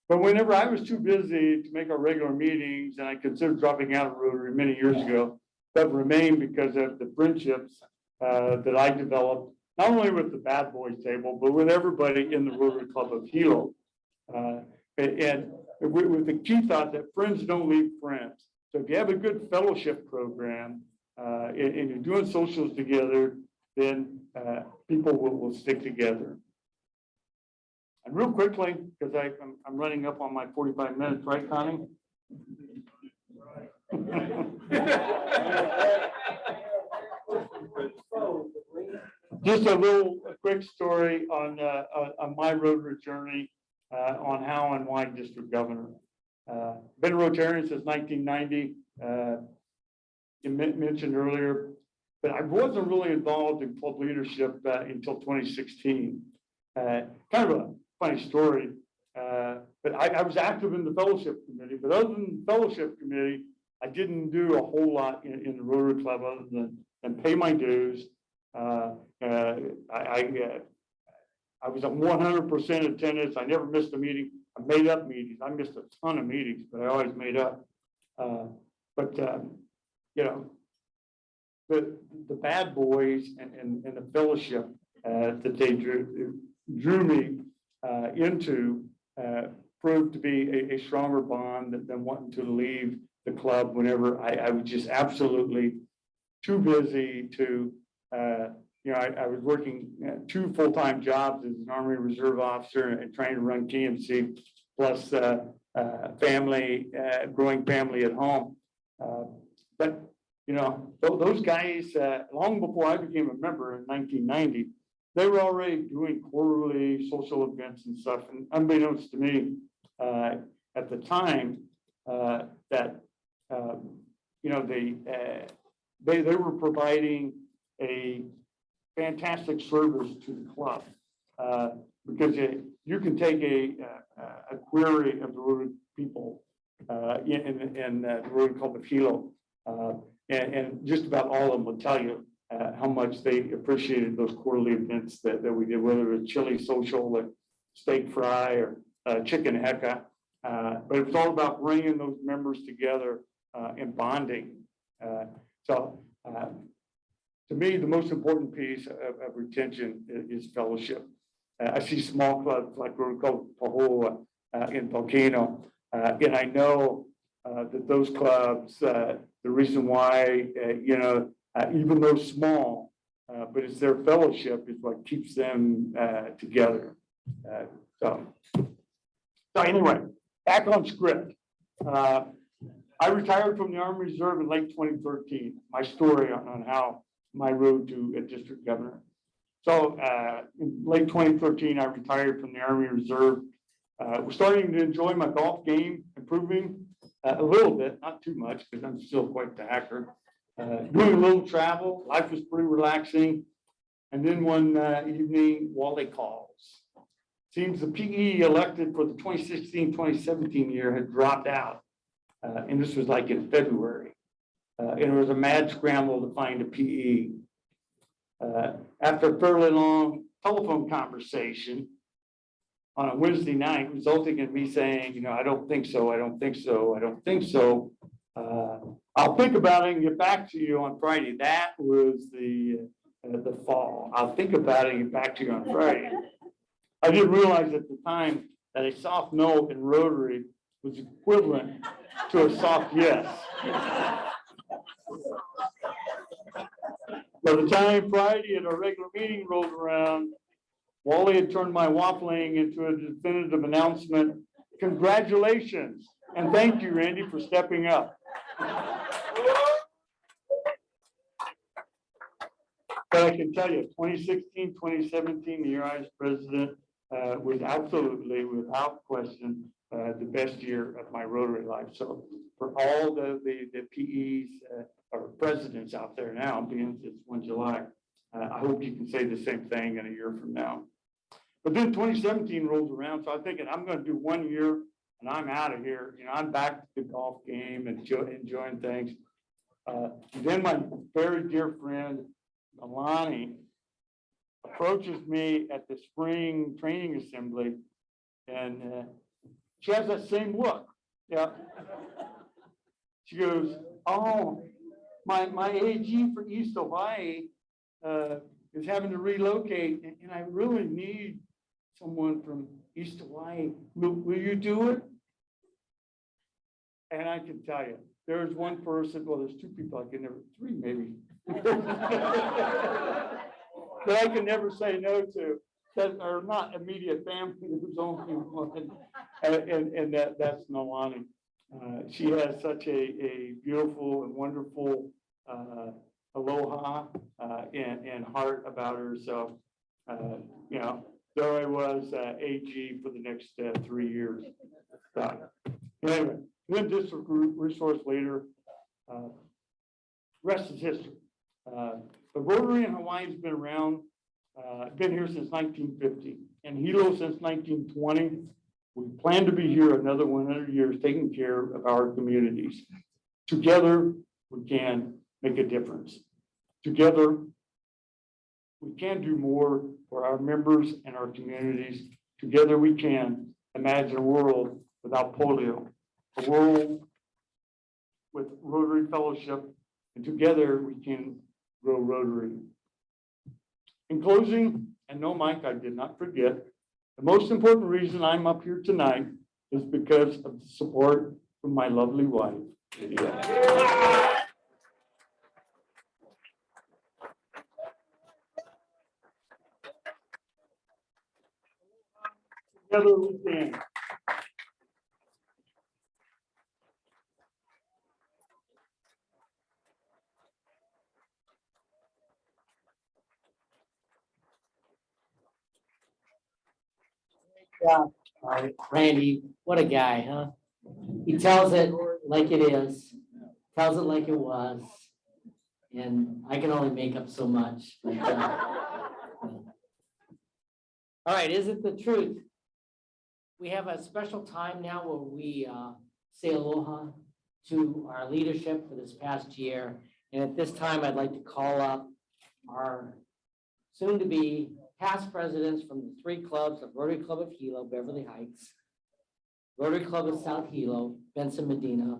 But whenever I was too busy to make our regular meetings and I considered dropping out of Rotary many years ago, that remained because of the friendships that I developed, not only with the bad boys table, but with everybody in the Rotary Club of Hilo. And with the key thought that friends don't leave friends. So if you have a good fellowship program and you're doing socials together, then people will stick together. And real quickly, because I'm running up on my 45 minutes, right, Connie? Just a quick story on my Rotary journey on how and why district governor. Been a Rotarian since 1990. You mentioned earlier, but I wasn't really involved in club leadership until 2016. Kind of a funny story, but I was active in the fellowship committee. But other than the fellowship committee, I didn't do a whole lot in the Rotary Club other than pay my dues. I was at 100% attendance. I never missed a meeting. I made up meetings. I missed a ton of meetings, but I always made up. You know, the bad boys and the fellowship that they drew me into proved to be a stronger bond than wanting to leave the club whenever I was just absolutely too busy to, you know, I was working 2 full-time jobs as an Army Reserve officer and trying to run TMC plus family, growing family at home. But, you know, those guys, long before I became a member in 1990, they were already doing quarterly social events and stuff. And unbeknownst to me at the time, that, you know, they were providing a fantastic service to the club because you can take a query of the Rotary people in the Rotary Club of Hilo, and just about all of them will tell you how much they appreciated those quarterly events that we did, whether it was chili social, like steak fry, or chicken heka. But it was all about bringing those members together and bonding. To me, the most important piece of retention is fellowship. I see small clubs like Rotary Club Pahoa in Volcano, and I know that those clubs, the reason why, you know, even though small, but it's their fellowship is what keeps them together. So anyway, back on script. I retired from the Army Reserve in late 2013. My story on how my road to a district governor. So in late 2013, I retired from the Army Reserve. We're starting to enjoy my golf game, improving a little bit, not too much, because I'm still quite the hacker. Doing a little travel, life was pretty relaxing. And then one evening, Wally calls. Seems the PE elected for the 2016-2017 year had dropped out. And this was like in February. And it was a mad scramble to find a PE. After a fairly long telephone conversation, on a Wednesday night, resulting in me saying, you know, I don't think so, I don't think so, I don't think so. I'll think about it and get back to you on Friday. That was the fall. I'll think about it and get back to you on Friday. I didn't realize at the time that a soft no in Rotary was equivalent to a soft yes. By the time Friday and our regular meeting rolled around, Wally had turned my waffling into a definitive announcement. Congratulations, and thank you, Randy, for stepping up. But I can tell you, 2016, 2017, the year I was president, was absolutely, without question, the best year of my Rotary life. So for all the PEs or presidents out there now, being it's 1 July, I hope you can say the same thing in a year from now. But then 2017 rolls around, so I'm thinking I'm going to do 1 year and I'm out of here. You know, I'm back to the golf game and enjoying things. Then my very dear friend, Alani, approaches me at the spring training assembly, and she has that same look. Yeah. She goes, "Oh, my AG for East Hawaii is having to relocate, and I really need someone from East Hawaii. Will you do it?" And I can tell you, there's one person, well, there's two people I can never, three maybe, that I can never say no to, that are not immediate family, there's only one, and that's Nalani. She has such a beautiful and wonderful aloha and heart about her. So, you know, there I was, AG for the next 3 years. Anyway, then district resource leader, rest is history. The Rotary in Hawaii has been around, been here since 1950, and Hilo since 1920. We plan to be here another 100 years, taking care of our communities. Together, we can make a difference. Together, we can do more for our members and our communities. Together, we can imagine a world without polio, a world with Rotary Fellowship, and together we can grow Rotary. In closing, and no, Mike, I did not forget, the most important reason I'm up here tonight is because of the support from my lovely wife. Together we can. All right, Randy, what a guy, huh? He tells it like it is, tells it like it was, and I can only make up so much. But, all right, is it the truth? We have a special time now where we say aloha to our leadership for this past year. And at this time, I'd like to call up our soon-to-be past presidents from the 3 clubs of Rotary Club of Hilo, Beverly Heights, Rotary Club of South Hilo, Benson Medina,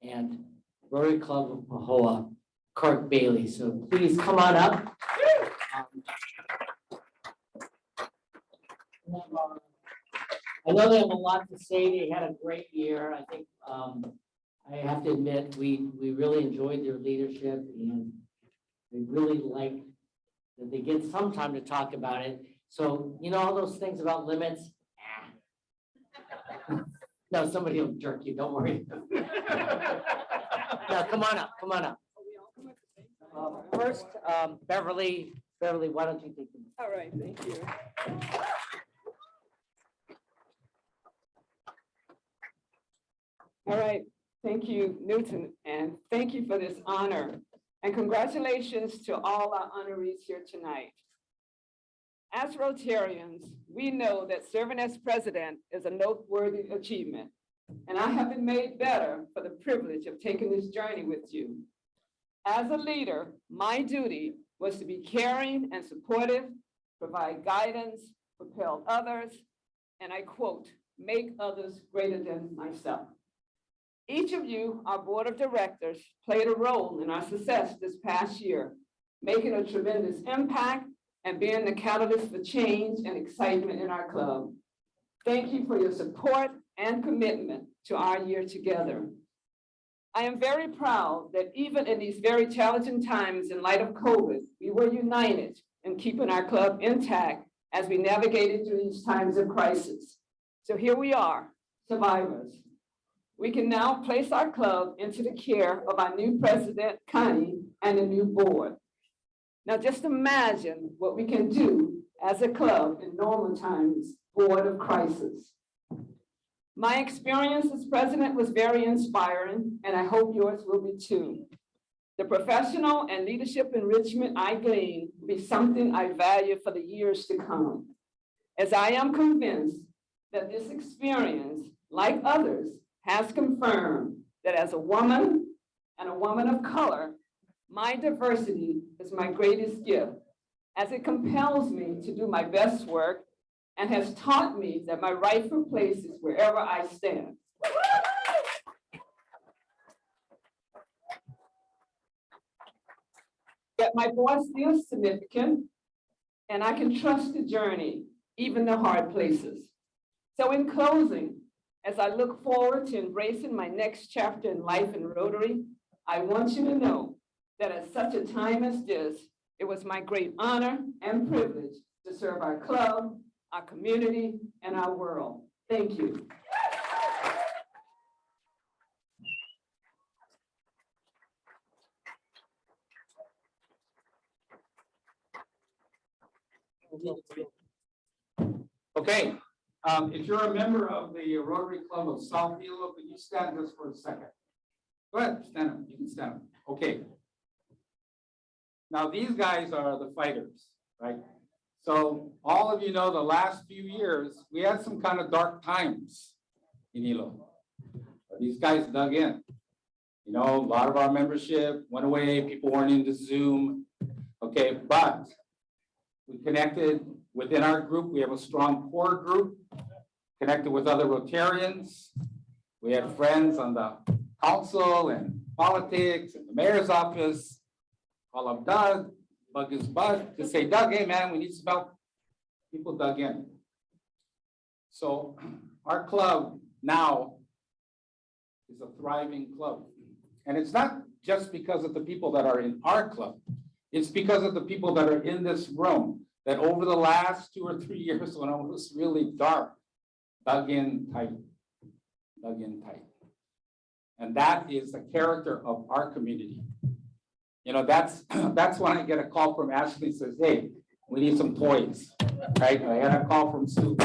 and Rotary Club of Pahoa, Kirk Bailey. So please come on up. I know they have a lot to say. They had a great year. I think I have to admit, we really enjoyed their leadership, and we really like that they get some time to talk about it. So, you know, all those things about limits. No, somebody will jerk you. Don't worry. No, come on up. Come on up. First, Beverly, why don't you take them? All right, thank you. All right, thank you, Newton, and thank you for this honor. And congratulations to all our honorees here tonight. As Rotarians, we know that serving as president is a noteworthy achievement, and I have been made better for the privilege of taking this journey with you. As a leader, my duty was to be caring and supportive, provide guidance, propel others, and I quote, "make others greater than myself." Each of you, our board of directors, played a role in our success this past year, making a tremendous impact and being the catalyst for change and excitement in our club. Thank you for your support and commitment to our year together. I am very proud that even in these very challenging times in light of COVID, we were united in keeping our club intact as we navigated through these times of crisis. So here we are, survivors. We can now place our club into the care of our new president, Connie, and the new board. Now just imagine what we can do as a club in normal times, board of crisis. My experience as president was very inspiring, and I hope yours will be too. The professional and leadership enrichment I gleaned will be something I value for the years to come, as I am convinced that this experience, like others, has confirmed that as a woman and a woman of color, my diversity is my greatest gift, as it compels me to do my best work and has taught me that my rightful place is wherever I stand. Yet my voice is significant, and I can trust the journey, even the hard places. So in closing, as I look forward to embracing my next chapter in life in Rotary, I want you to know that at such a time as this, it was my great honor and privilege to serve our club, our community, and our world. Thank you. Okay, if you're a member of the Rotary Club of South Hilo, could you stand just for a second? Go ahead, stand up. You can stand up. Okay. Now, these guys are the fighters, right? So all of you know the last few years, we had some kind of dark times in Hilo. But these guys dug in. You know, a lot of our membership went away. People weren't into Zoom. Okay, but we connected within our group. We have a strong core group, connected with other Rotarians. We had friends on the council and politics and the mayor's office. Call up Doug, bug his bud, to say, Doug, hey man, we need some help. People dug in. So our club now is a thriving club. And it's not just because of the people that are in our club. It's because of the people that are in this room that over the last 2 or 3 years when it was really dark, dug in tight. And that is the character of our community. You know, that's when I get a call from Ashley, says, hey, we need some toys, right? I had a call from Sue.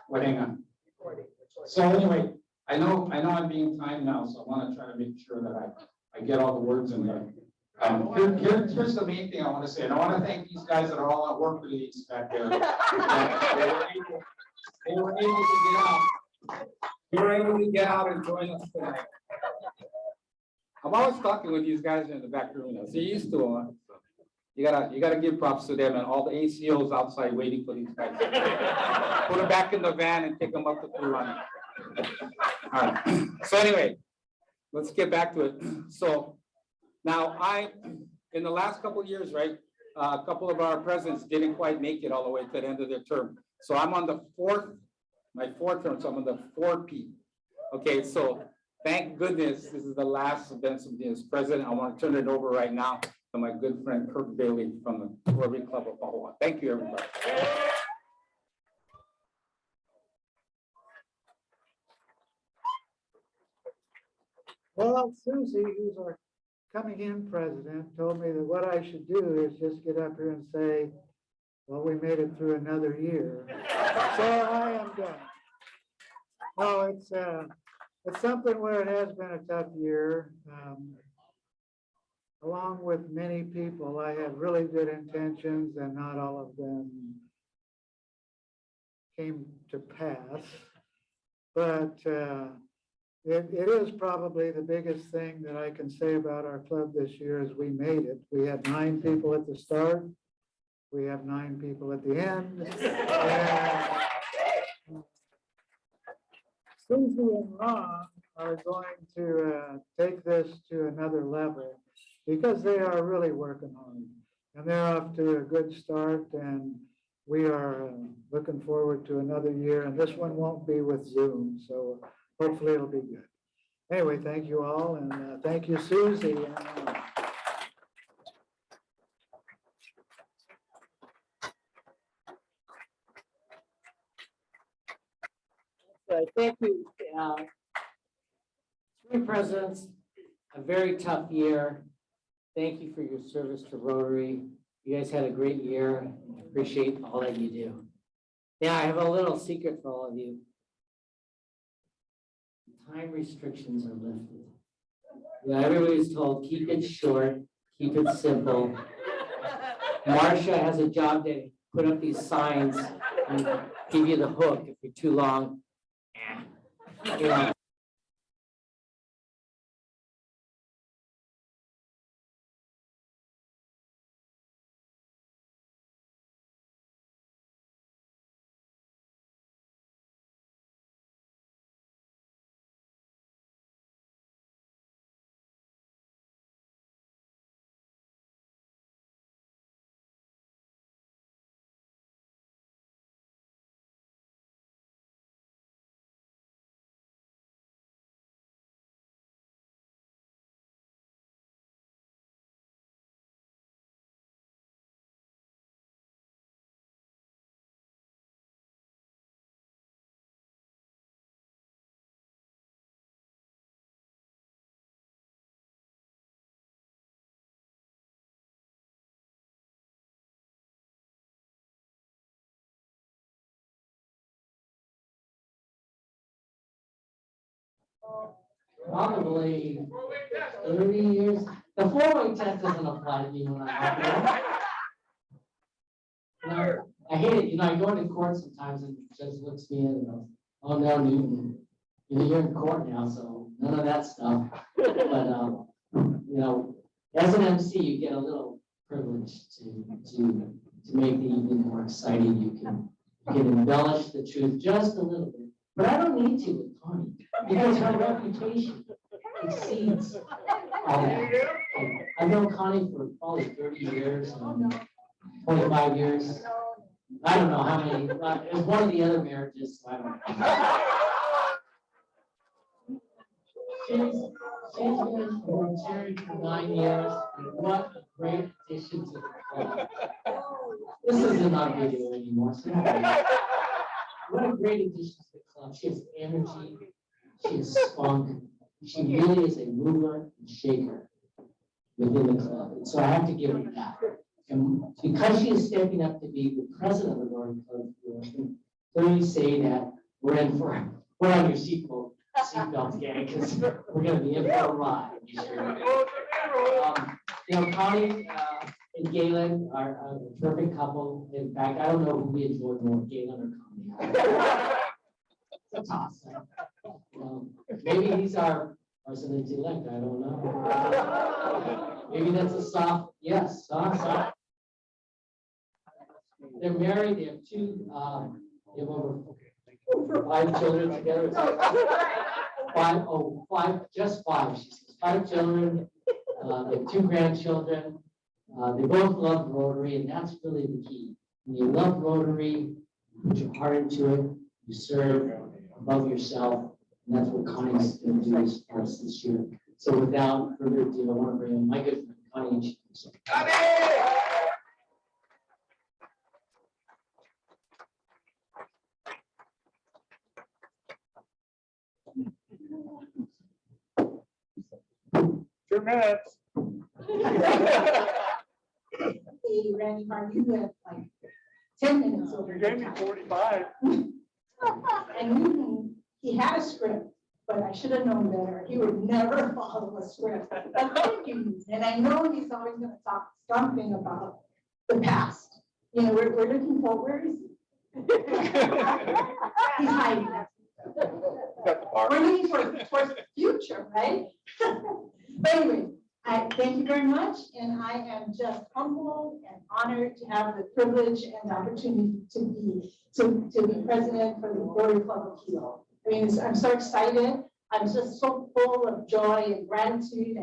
Wait, hang on. So anyway, I know I'm being timed now, so I want to try to make sure that I get all the words in there. Here's the main thing I want to say, and I want to thank these guys that are all at work release back there. They were able to get out and join us tonight. I'm always talking with these guys in the back room. So you're used to them. Huh? You gotta give props to them and all the ACOs outside waiting for these guys. Put them back in the van and take them up to Tulani. All right. So anyway, let's get back to it. So now in the last couple of years, right, a couple of our presidents didn't quite make it all the way to the end of their term. So I'm on my fourth term, so I'm on the 4P. Okay, so thank goodness this is the last event as president. I want to turn it over right now to my good friend Kirk Bailey from the Rotary Club of Hawai'i. Thank you, everybody. Well, Susie, who's our coming in president, told me that what I should do is just get up here and say, well, we made it through another year. So I am done. Oh, it's something where it has been a tough year. Along with many people, I had really good intentions and not all of them came to pass. But it is probably the biggest thing that I can say about our club this year is we made it. We had 9 people at the start. We have 9 people at the end. And Susie and Ron are going to take this to another level because they are really working hard. And they're off to a good start, and we are looking forward to another year. And this one won't be with Zoom, so hopefully it'll be good. Anyway, thank you all, and thank you, Susie. Thank you. 3 presidents, a very tough year. Thank you for your service to Rotary. You guys had a great year. I appreciate all that you do. Now, I have a little secret for all of you. Time restrictions are lifted. Everybody's told, keep it short, keep it simple. Marcia has a job to put up these signs and give you the hook if you're too long. You know. Probably 30 years. The 4-way test doesn't apply to me when I'm out there. I hate it. I go into court sometimes and the judge looks me in and goes, "Oh no, Newton, you're in court now, so none of that stuff." But as an MC, you get a little privilege to make the evening more exciting. You can embellish the truth just a little bit. But I don't need to with Connie, because her reputation exceeds all that. I've known Connie for probably 30 years, 25 years. I don't know how many. It was one of the other marriages, so I don't know. She's been volunteering for 9 years, and what a great addition to the club. This isn't on video anymore, so what a great addition to the club. She has energy, she has spunk, she really is a mover and shaker within the club. And so I have to give her that. And because she is stepping up to be the president of the Rotary Club, I can clearly say that we're on your seatbelts, gang, because we're going to be in for a ride. Connie and Galen are a perfect couple. In fact, I don't know who we enjoy more, Galen or Connie. It's a toss. Maybe he's our president-elect. I don't know. Maybe that's a soft yes. Soft. They're married. They have 2. They have over 5 children together. 5, just 5. She says 5 children. They have 2 grandchildren. They both love Rotary, and that's really the key. When you love Rotary, you put your heart into it, you serve above yourself, and that's what Connie's going to do for us this year. So without further ado, I want to bring in my good friend, Connie. Two minutes. Hey, Randy Martin, you have like 10 minutes over. You gave me 45. And Newton, he had a script, but I should have known better. He would never follow a script. But thank you, Newton. And I know he's always going to talk something about the past. We're looking for, where is he? He's hiding. towards the future, right? But anyway, I thank you very much, and I am just humbled and honored to have the privilege and the opportunity to be president for the Rotary Club of Hilo. I mean, I'm so excited. I'm just so full of joy and gratitude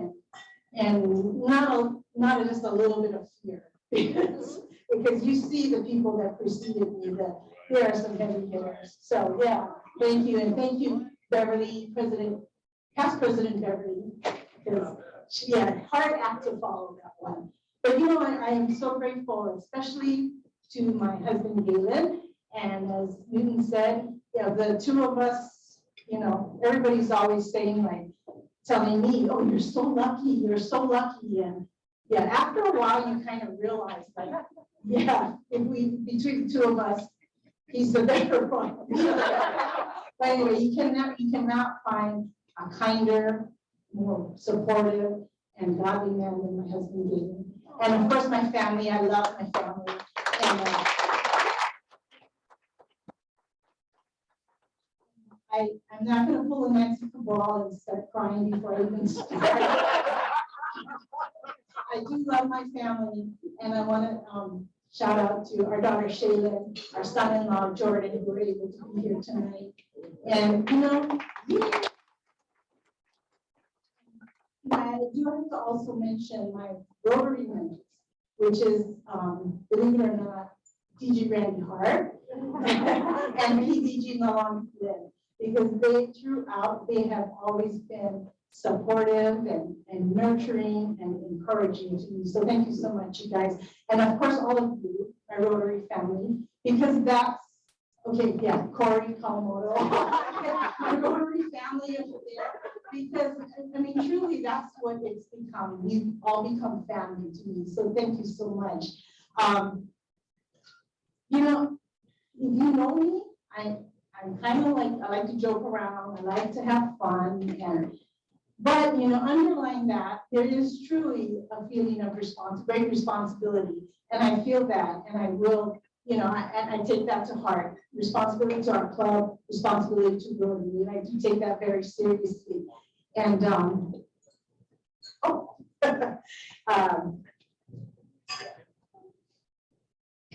and not just a little bit of fear because you see the people that preceded me, that there are some heavy hitters. So yeah, thank you. And thank you, Beverly, past President Beverly, because she had a hard act to follow that one. But you know, I am so grateful, especially to my husband, Galen. And as Newton said, you know, the two of us, you know, everybody's always saying, like, telling me, oh, you're so lucky, you're so lucky. And yeah, after a while, you kind of realize, like, yeah, between the two of us, he's the better one. But anyway, you cannot find a kinder, more supportive and godly man than my husband Galen. And of course, my family, I love my family. And I'm not going to pull a Mexican ball and start crying before I even start. I do love my family, and I want to shout out to our daughter Shaylin, our son-in-law Jordan, who were able to be here tonight. And you know, I do have to also mention my Rotary members, which is, believe it or not, DG Randy Hart and PDG Nalam Flynn, because they have always been supportive and nurturing and encouraging to me. So thank you so much, you guys. And of course, all of you, my Rotary family, because that's, okay, yeah, Corey Kawamoto, my Rotary family over there, because I mean, truly, that's what it's become. We've all become family to me. So thank you so much. You know, if you know me, I'm kind of like, I like to joke around, I like to have fun, but you know, underlying that, there is truly a feeling of great responsibility. And I feel that, and I will, you know, I take that to heart. Responsibility to our club, responsibility to Rotary, and I do take that very seriously. And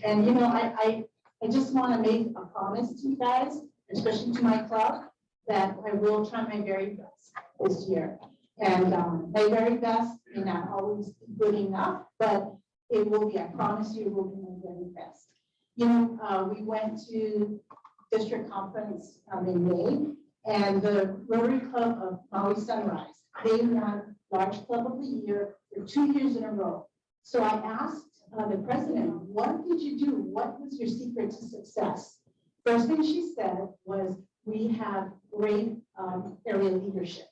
and you know, I just want to make a promise to you guys, especially to my club, that I will try my very best this year. And my very best may not always be good enough, but it will be, I promise you, it will be my very best. You know, we went to district conference in May, and the Rotary Club of Maui Sunrise, they won Large Club of the Year for 2 years in a row. So I asked the president, what did you do? What was your secret to success? First thing she said was, we have great area leadership.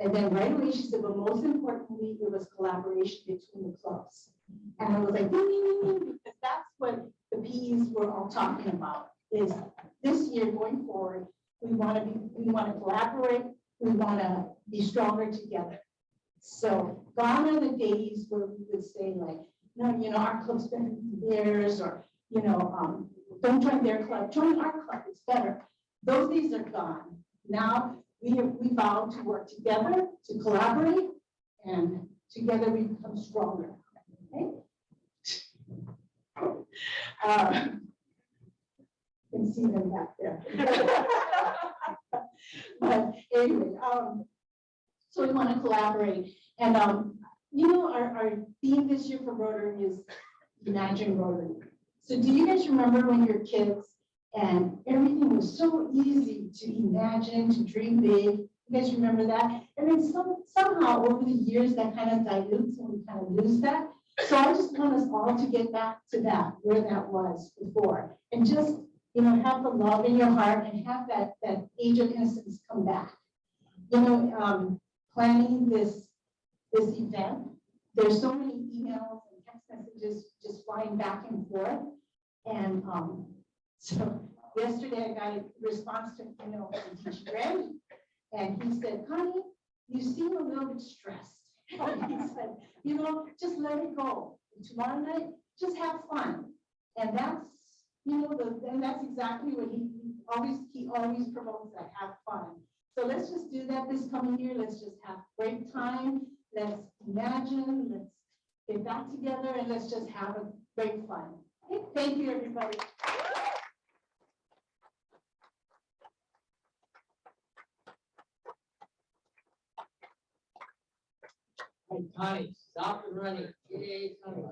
And then right away she said, but most importantly, it was collaboration between the clubs. And I was like, ding, ding, ding, ding, because that's what the PEs were all talking about, is this year going forward, we want to collaborate, we want to be stronger together. So gone are the days where we would say, like, no, you know, our club's better than theirs, or, you know, don't join their club, join our club, it's better. Those days are gone. Now we vow to work together, to collaborate, and together we become stronger. Okay? You can see them back there. But anyway, so we want to collaborate. And you know, our theme this year for Rotary is Imagine Rotary. So do you guys remember when you were kids and everything was so easy to imagine, to dream big? You guys remember that? And then somehow over the years that kind of dilutes and we kind of lose that. So I just want us all to get back to that, where that was before. And just, you know, have the love in your heart and have that age of innocence come back. You know, planning this event, there's so many emails and text messages just flying back and forth. And so yesterday I got a response to, you know, from Teacher Randy, and he said, Connie, you seem a little bit stressed. He said, you know, just let it go. Tomorrow night, just have fun. And that's, you know, and that's exactly what he always promotes, that have fun. So let's just do that this coming year. Let's just have a great time. Let's imagine, let's get back together, and let's just have a great fun. Okay, thank you, everybody. Right, Connie, stop and running. Yay, Connie.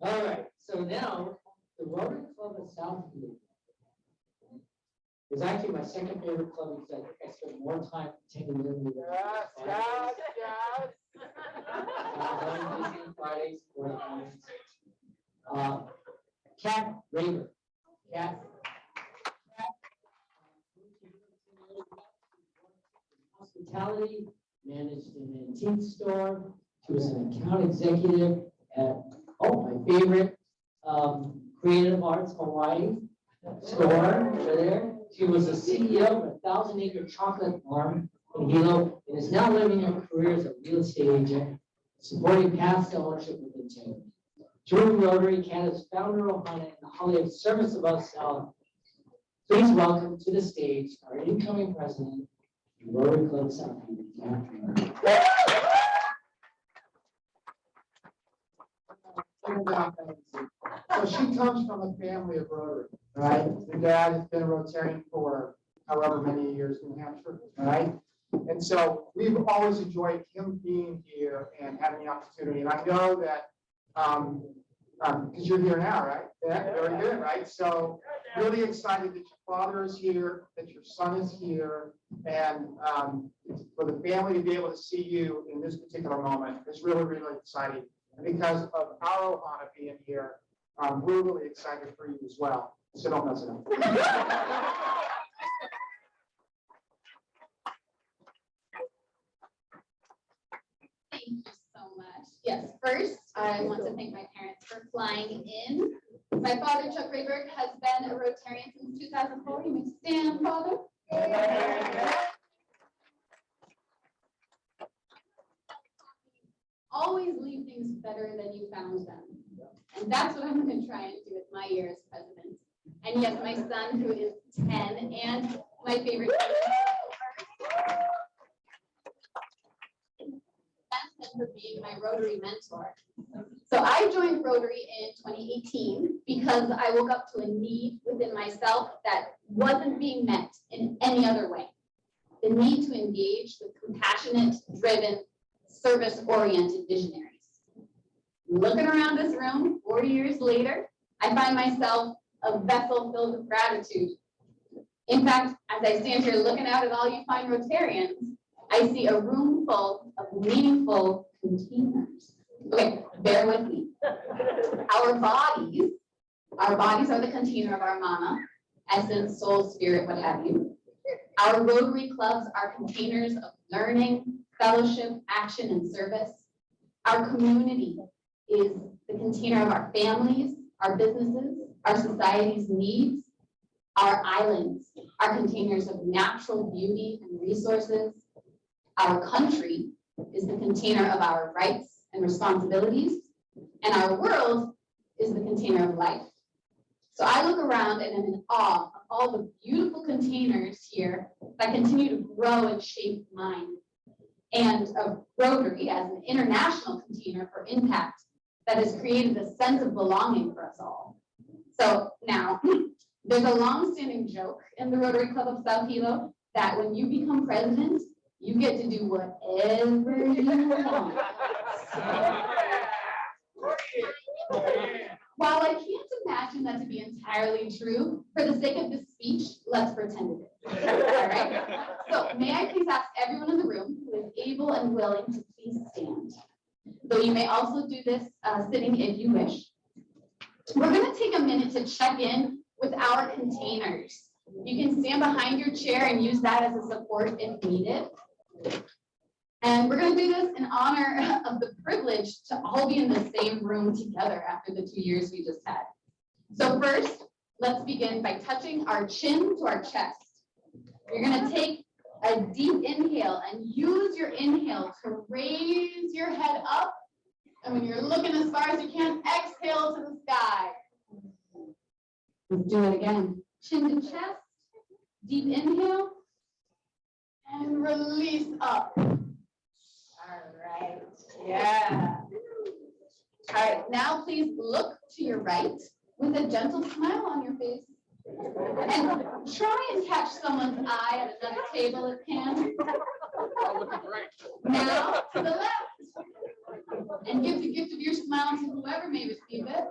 All right, so now the Rotary Club of Southfield is actually my second favorite club because I think I spent more time attending them than Fridays, Cat Raver. Cat. Hospitality, managed an antique store. She was an account executive at, my favorite, Creative Arts Hawai'i store over there. She was a CEO of a 1,000-acre chocolate farm in Hilo and is now living her career as a real estate agent, supporting past ownership with integrity. Through Rotary, Canada's founder, Ohana, and the Holiday of Service Above Self, please welcome to the stage our incoming president, Rotary Club Southfield. So she comes from a family of Rotary, right? Your dad has been a Rotarian for however many years in New Hampshire, right? And so we've always enjoyed him being here and having the opportunity. And I know that, because you're here now, right? Yeah, very good, right? So really excited that your father is here, that your son is here, and for the family to be able to see you in this particular moment is really, really exciting. And because of our Ohana being here, we're really excited for you as well. So don't mess it up. Thank you so much. Yes, first, I want to thank my parents for flying in. My father, Chuck Rayberg, has been a Rotarian since 2004. You may stand, Father. Always leave things better than you found them. And that's what I'm going to try and do with my year as president. And yes, my son, who is 10, and my favorite for being my Rotary mentor. So I joined Rotary in 2018 because I woke up to a need within myself that wasn't being met in any other way. The need to engage with compassionate, driven, service-oriented visionaries. Looking around this room 40 years later, I find myself a vessel filled with gratitude. In fact, as I stand here looking out at all you fine Rotarians, I see a room full of meaningful containers. Okay, bear with me. Our bodies are the container of our mana, essence, soul, spirit, what have you. Our Rotary clubs are containers of learning, fellowship, action, and service. Our community is the container of our families, our businesses, our society's needs. Our islands are containers of natural beauty and resources. Our country is the container of our rights and responsibilities, and our world is the container of life. So I look around and am in awe of all the beautiful containers here that continue to grow and shape mine, and of Rotary as an international container for impact that has created a sense of belonging for us all. So now, there's a long-standing joke in the Rotary Club of South Hilo that when you become president, you get to do whatever you want. While I can't imagine that to be entirely true, for the sake of this speech, let's pretend it is. All right? So may I please ask everyone in the room who is able and willing to please stand. Though you may also do this sitting if you wish. We're going to take a minute to check in with our containers. You can stand behind your chair and use that as a support if needed. And we're going to do this in honor of the privilege to all be in the same room together after the 2 years we just had. So first, let's begin by touching our chin to our chest. You're going to take a deep inhale and use your inhale to raise your head up. And when you're looking as far as you can, exhale to the sky. Let's do it again. Chin to chest, deep inhale. release up. All right, yeah. All right, now please look to your right with a gentle smile on your face. And try and catch someone's eye at another table if can. Now to the left. And give the gift of your smile to whoever may receive it.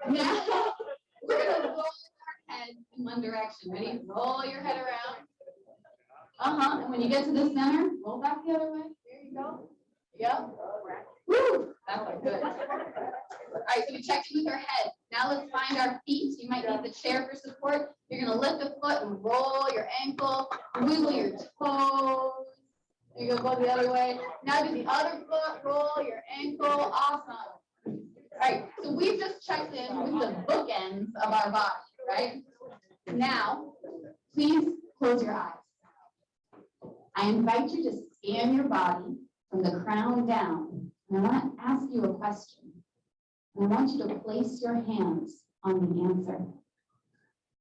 Now, we're gonna roll our head in one direction. Ready? Roll your head around. And when you get to the center, roll back the other way. There you go. Yep. Woo, that was good. All right, so we checked in with our head. Now let's find our feet. You might need the chair for support. You're gonna lift a foot and roll your ankle, wiggle your toes. There you go, go the other way. Now do the other foot, roll your ankle. Awesome. All right, so we've just checked in with the bookends of our body, right? Now, please close your eyes. I invite you to scan your body from the crown down. And I want to ask you a question. And I want you to place your hands on the answer.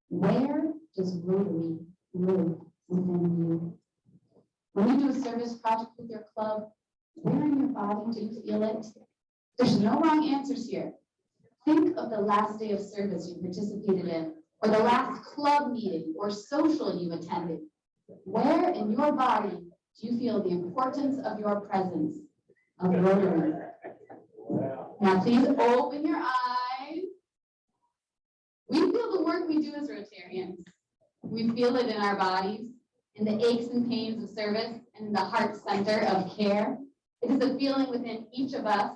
Where does Rotary live within you? When you do a service project with your club, where in your body do you feel it? There's no wrong answers here. Think of the last day of service you participated in, or the last club meeting or social you attended. Where in your body do you feel the importance of your presence of Rotary? Now please open your eyes. We feel the work we do as Rotarians. We feel it in our bodies, in the aches and pains of service, and in the heart center of care. It is a feeling within each of us.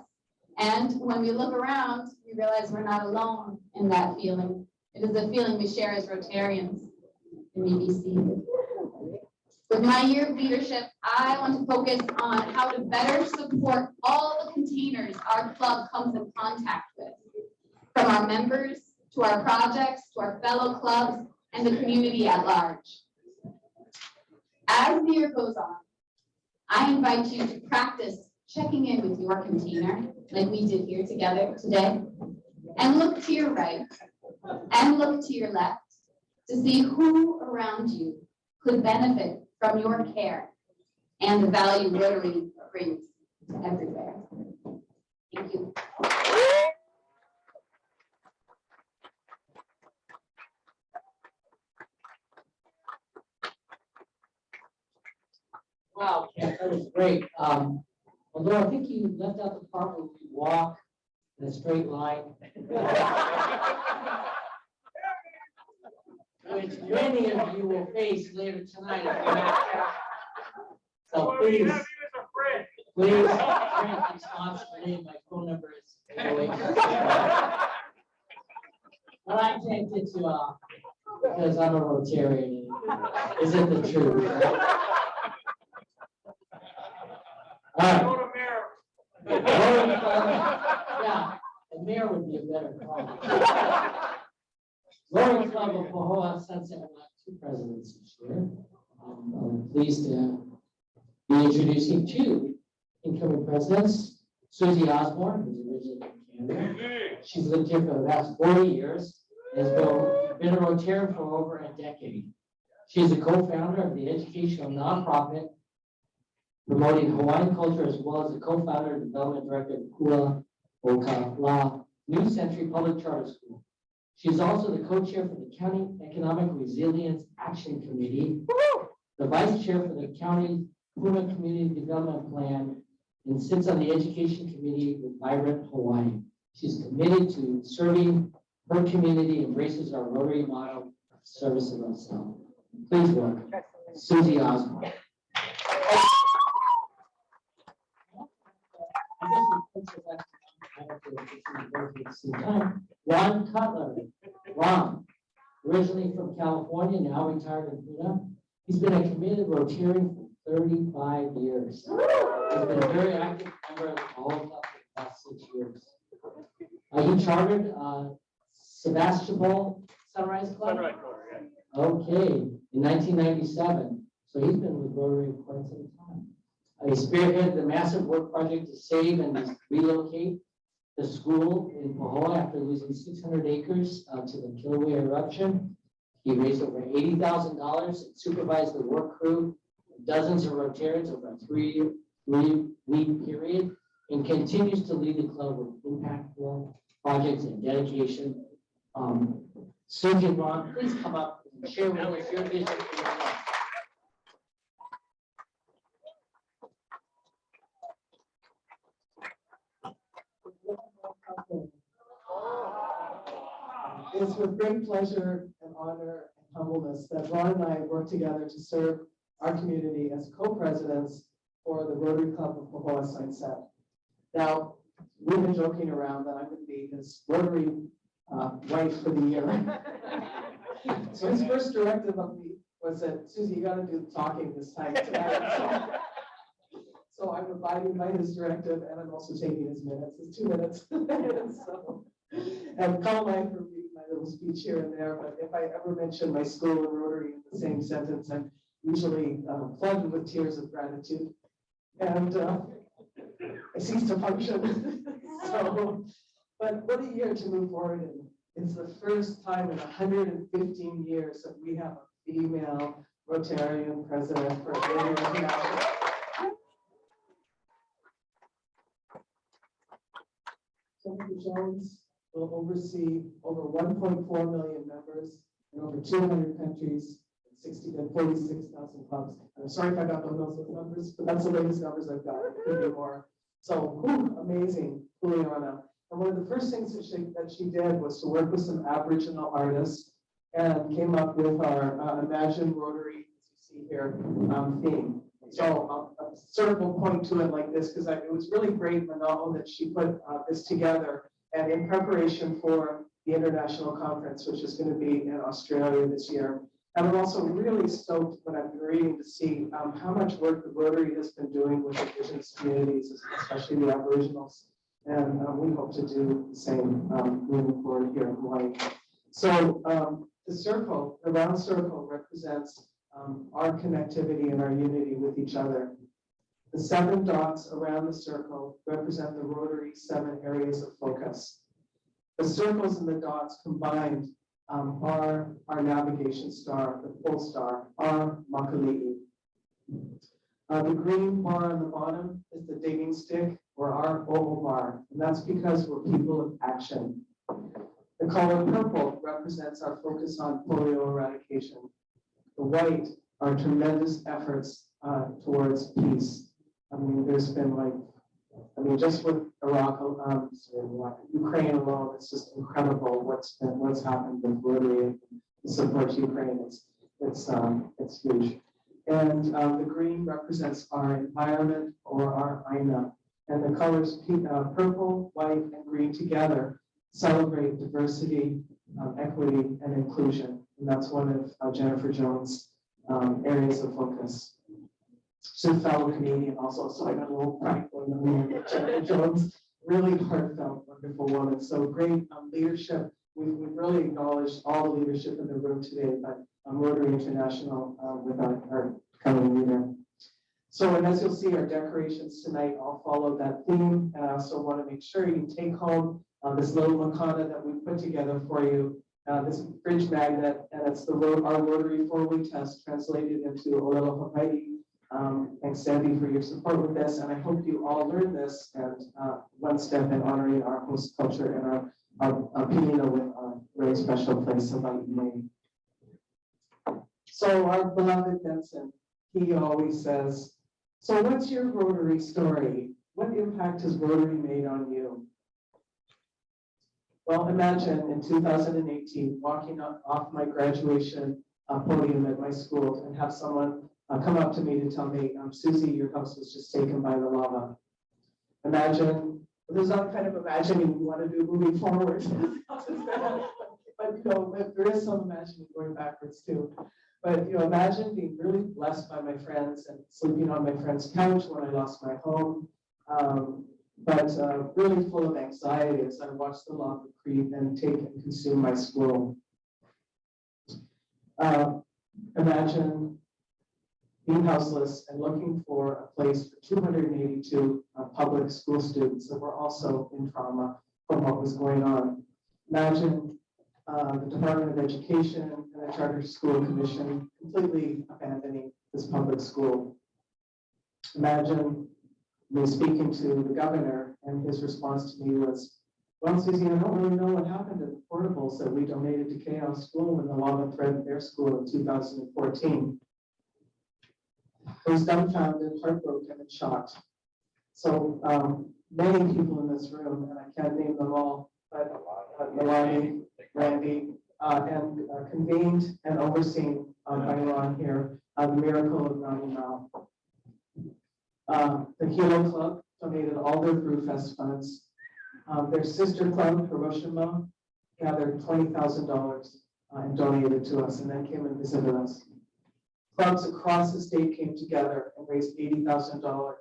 And when we look around, we realize we're not alone in that feeling. It is a feeling we share as Rotarians. You may be seated. With my year of leadership, I want to focus on how to better support all the containers our club comes in contact with, from our members to our projects, to our fellow clubs, and the community at large. As the year goes on, I invite you to practice checking in with your container, like we did here together today, and look to your right and look to your left to see who around you could benefit from your care and the value Rotary brings to everywhere. Thank you. Wow, Kat, that was great. Although I think you left out the part where we walk in a straight line. Which many of you will face later tonight if you're not careful. So please, drink responsibly. My phone number is away. But I can't get you off because I'm a Rotarian. Isn't the truth? Right? All right. Yeah, the mayor would be a better call. Rotary Club of Pahoa Sunset will have 2 presidents this year. I'm pleased to be introducing 2 incoming presidents. Susie Osborne, who's originally from Canada. She's lived here for the last 40 years and has been a Rotarian for over a decade. She's a co-founder of the educational nonprofit promoting Hawaiian culture, as well as the co-founder and development director of Kula Okala New Century Public Charter School. She's also the co-chair for the County Economic Resilience Action Committee, the vice chair for the County Puna Community Development Plan, and sits on the Education Committee with Vibrant Hawaii. She's committed to serving her community and embraces our Rotary model of service of self. Please welcome Susie Osborne. Ron Cutler. Ron, originally from California, now retired in Puna. He's been a committed Rotarian for 35 years. He's been a very active member of the Pahoa Club for the past 6 years. He chartered Sebastopol Sunrise Club. Sunrise Club, yeah. Okay, in 1997. So he's been with Rotary for quite some time. He spearheaded the massive work project to save and relocate the school in Pahoa after losing 600 acres to the Kilauea eruption. He raised over $80,000 and supervised the work crew, dozens of Rotarians over a three-week period, and continues to lead the club with impactful projects and dedication. Susie and Ron, please come up and share with us your vision for your club. It's with great pleasure and honor and humbleness that Ron and I work together to serve our community as co-presidents for the Rotary Club of Hawai'i Sunset. Now, we've been joking around that I'm going to be his Rotary wife for the year. So his first directive of me was that, Susie, you got to do the talking this time tonight. So I'm abiding by his directive, and I'm also taking his minutes. It's 2 minutes. So, and call mine for reading my little speech here and there. But if I ever mention my school and Rotary in the same sentence, I'm usually flooded with tears of gratitude, and I cease to function. So, but what a year to move forward in. It's the first time in 115 years that we have a female Rotarian president for Rotary International. Senator Jones will oversee over 1.4 million members in over 200 countries, 46,000 clubs. I'm sorry if I got those numbers, but that's the latest numbers I've got. It could be more. So, amazing, Juliana. And one of the first things that she did was to work with some Aboriginal artists and came up with our Imagine Rotary, as you see here, theme. So I'll sort of will point to it like this because it was really great, Manal, that she put this together, and in preparation for the international conference, which is going to be in Australia this year. And I'm also really stoked when I'm reading to see how much work the Rotary has been doing with Indigenous communities, especially the Aboriginals. And we hope to do the same moving forward here in Hawaii. So the circle, the round circle, represents our connectivity and our unity with each other. The 7 dots around the circle represent the Rotary 7 areas of focus. The circles and the dots combined are our navigation star, the pole star, our makali'i. The green bar on the bottom is the digging stick, or our oval bar, and that's because we're people of action. The color purple represents our focus on polio eradication. The white are tremendous efforts towards peace. I mean, there's been just with Ukraine alone, it's just incredible what's happened with Rotary and the support to Ukraine. It's huge. And the green represents our environment, or our aina. And the colors purple, white, and green together celebrate diversity, equity, and inclusion. And that's one of Jennifer Jones' areas of focus. She's a fellow Canadian also, so I got a little pride going on with Jennifer Jones. Really heartfelt, wonderful woman. So great leadership. We've really acknowledged all the leadership in the room today, but Rotary International with our current leader. So, and as you'll see, our decorations tonight all follow that theme. And I also want to make sure you take home this little makana that we put together for you, this fridge magnet, and it's our Rotary 4-way test translated into Olelo Hawai'i. Thanks, Sandy, for your support with this. And I hope you all learn this and one step in honoring our host culture and our Pino with a very special place of Hawai'i. So our beloved Benson, he always says, so what's your Rotary story? What impact has Rotary made on you? Well, imagine in 2018, walking off my graduation podium at my school and have someone come up to me to tell me, Susie, your house was just taken by the lava. Imagine, there's not kind of imagining we want to do moving forward. But there is some imagining going backwards too. But imagine being really blessed by my friends and sleeping on my friend's couch when I lost my home, but really full of anxiety as I watched the lava creep and take and consume my school. Imagine being houseless and looking for a place for 282 public school students that were also in trauma from what was going on. Imagine the Department of Education and the Charter School Commission completely abandoning this public school. Imagine me speaking to the governor, and his response to me was, well, Susie, I don't really know what happened to the portables that we donated to Chaos School when the lava threatened their school in 2014. I was dumbfounded, heartbroken, and shocked. So many people in this room, and I can't name them all, but Milani, Randy, and convened and overseen by Ron here, the miracle of Nani Mao. The Hilo Club donated all their Brewfest funds. Their sister club, Hiroshima, gathered $20,000 and donated to us, and then came and visited us. Clubs across the state came together and raised $80,000.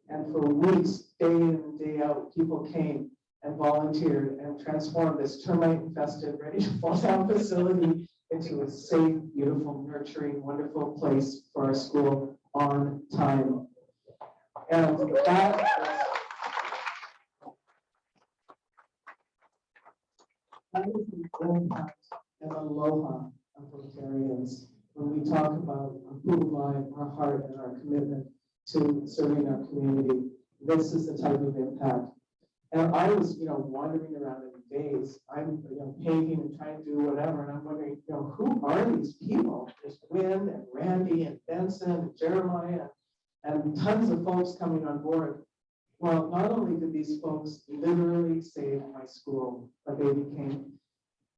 And for weeks, day in and day out, people came and volunteered and transformed this termite-infested, ready to fall down facility into a safe, beautiful, nurturing, wonderful place for our school on time. And that is the impact and aloha of Rotarians when we talk about our pu'ulai, our heart, and our commitment to serving our community. This is the type of impact. And I was, wandering around in days. I'm, painting and trying to do whatever, and I'm wondering, who are these people? There's Wynn and Randy and Benson and Jeremiah and tons of folks coming on board. Well, not only did these folks literally save my school, but they became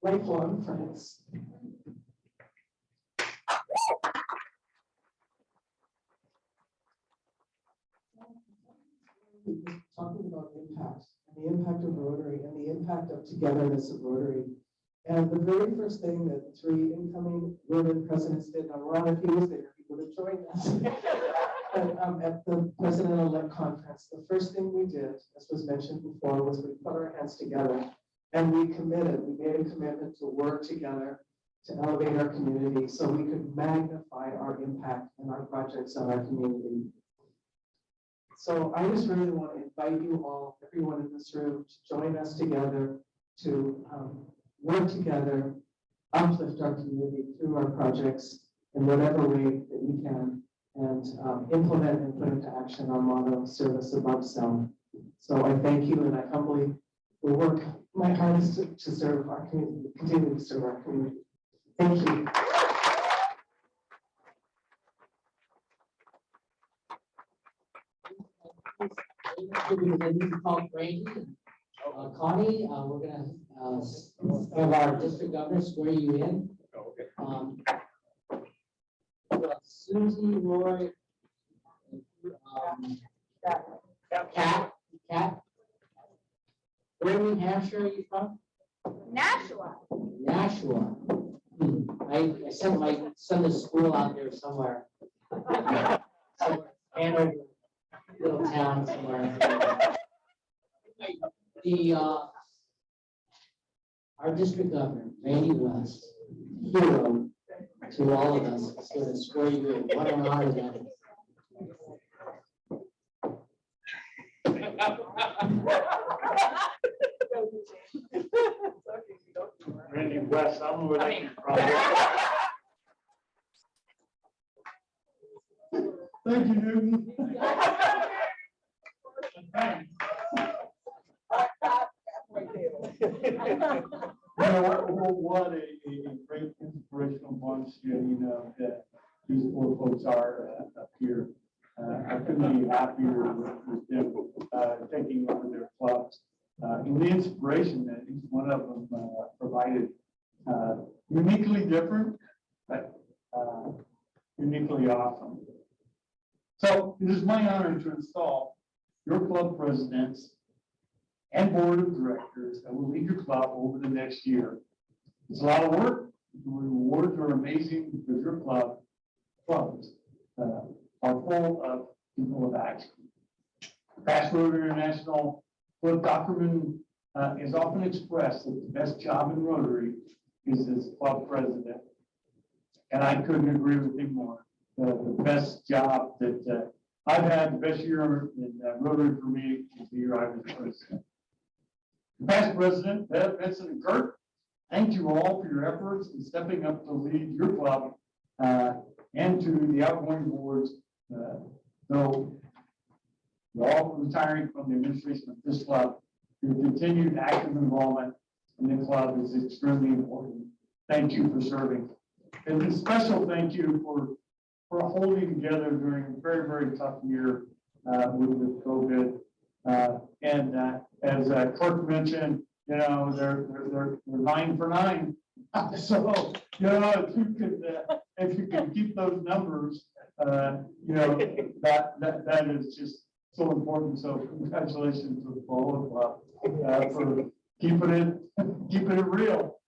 lifelong friends. Talking about impact, and the impact of Rotary, and the impact of togetherness of Rotary. And the very first thing that the three incoming Rotary presidents did, now Ron, if he was there, he would have joined us. But at the president-elect conference, the first thing we did, as was mentioned before, was we put our hands together and we made a commitment to work together to elevate our community so we could magnify our impact and our projects on our community. So I just really want to invite you all, everyone in this room, to join us together to work together, uplift our community through our projects in whatever way that we can, and implement and put into action our motto, service above self. So I thank you, and I humbly will work my hardest to serve our community, continue to serve our community. Thank you. Because I need to call Brady and Connie, we're gonna have our district governor swear you in. Susie, Roy, Kat. Where in New Hampshire are you from? Nashua. Nashua. I sent my son to school out there somewhere. Hanover, little town somewhere. Our district governor, Randy West, hero to all of us, is going to swear you in. What an honor that is. Randy West, I don't know what I mean. Thank you, Newton. What a great inspirational bunch, that these four folks are up here. I couldn't be happier with them taking over their clubs. And the inspiration that each one of them provided, uniquely different, but uniquely awesome. So it is my honor to install your club presidents and board of directors that will lead your club over the next year. It's a lot of work. The rewards are amazing because your clubs are full of people of action. Past Rotary International Cliff Dockerman is often expressed that the best job in Rotary is as club president. And I couldn't agree with him more. The best job that I've had, the best year in Rotary for me is the year I was president. The past president, Bev, Vincent, and Kurt, Thank you all for your efforts in stepping up to lead your club and to the outgoing boards. Though you're all retiring from the administration of this club, your continued active involvement in the club is extremely important. Thank you for serving. And a special thank you for holding together during a very, very tough year with COVID. As Clerk mentioned, you know, they're 9 for 9. So, you know, if you can keep those numbers, you know, that is just so important. So congratulations to the Polo Club for keeping it real.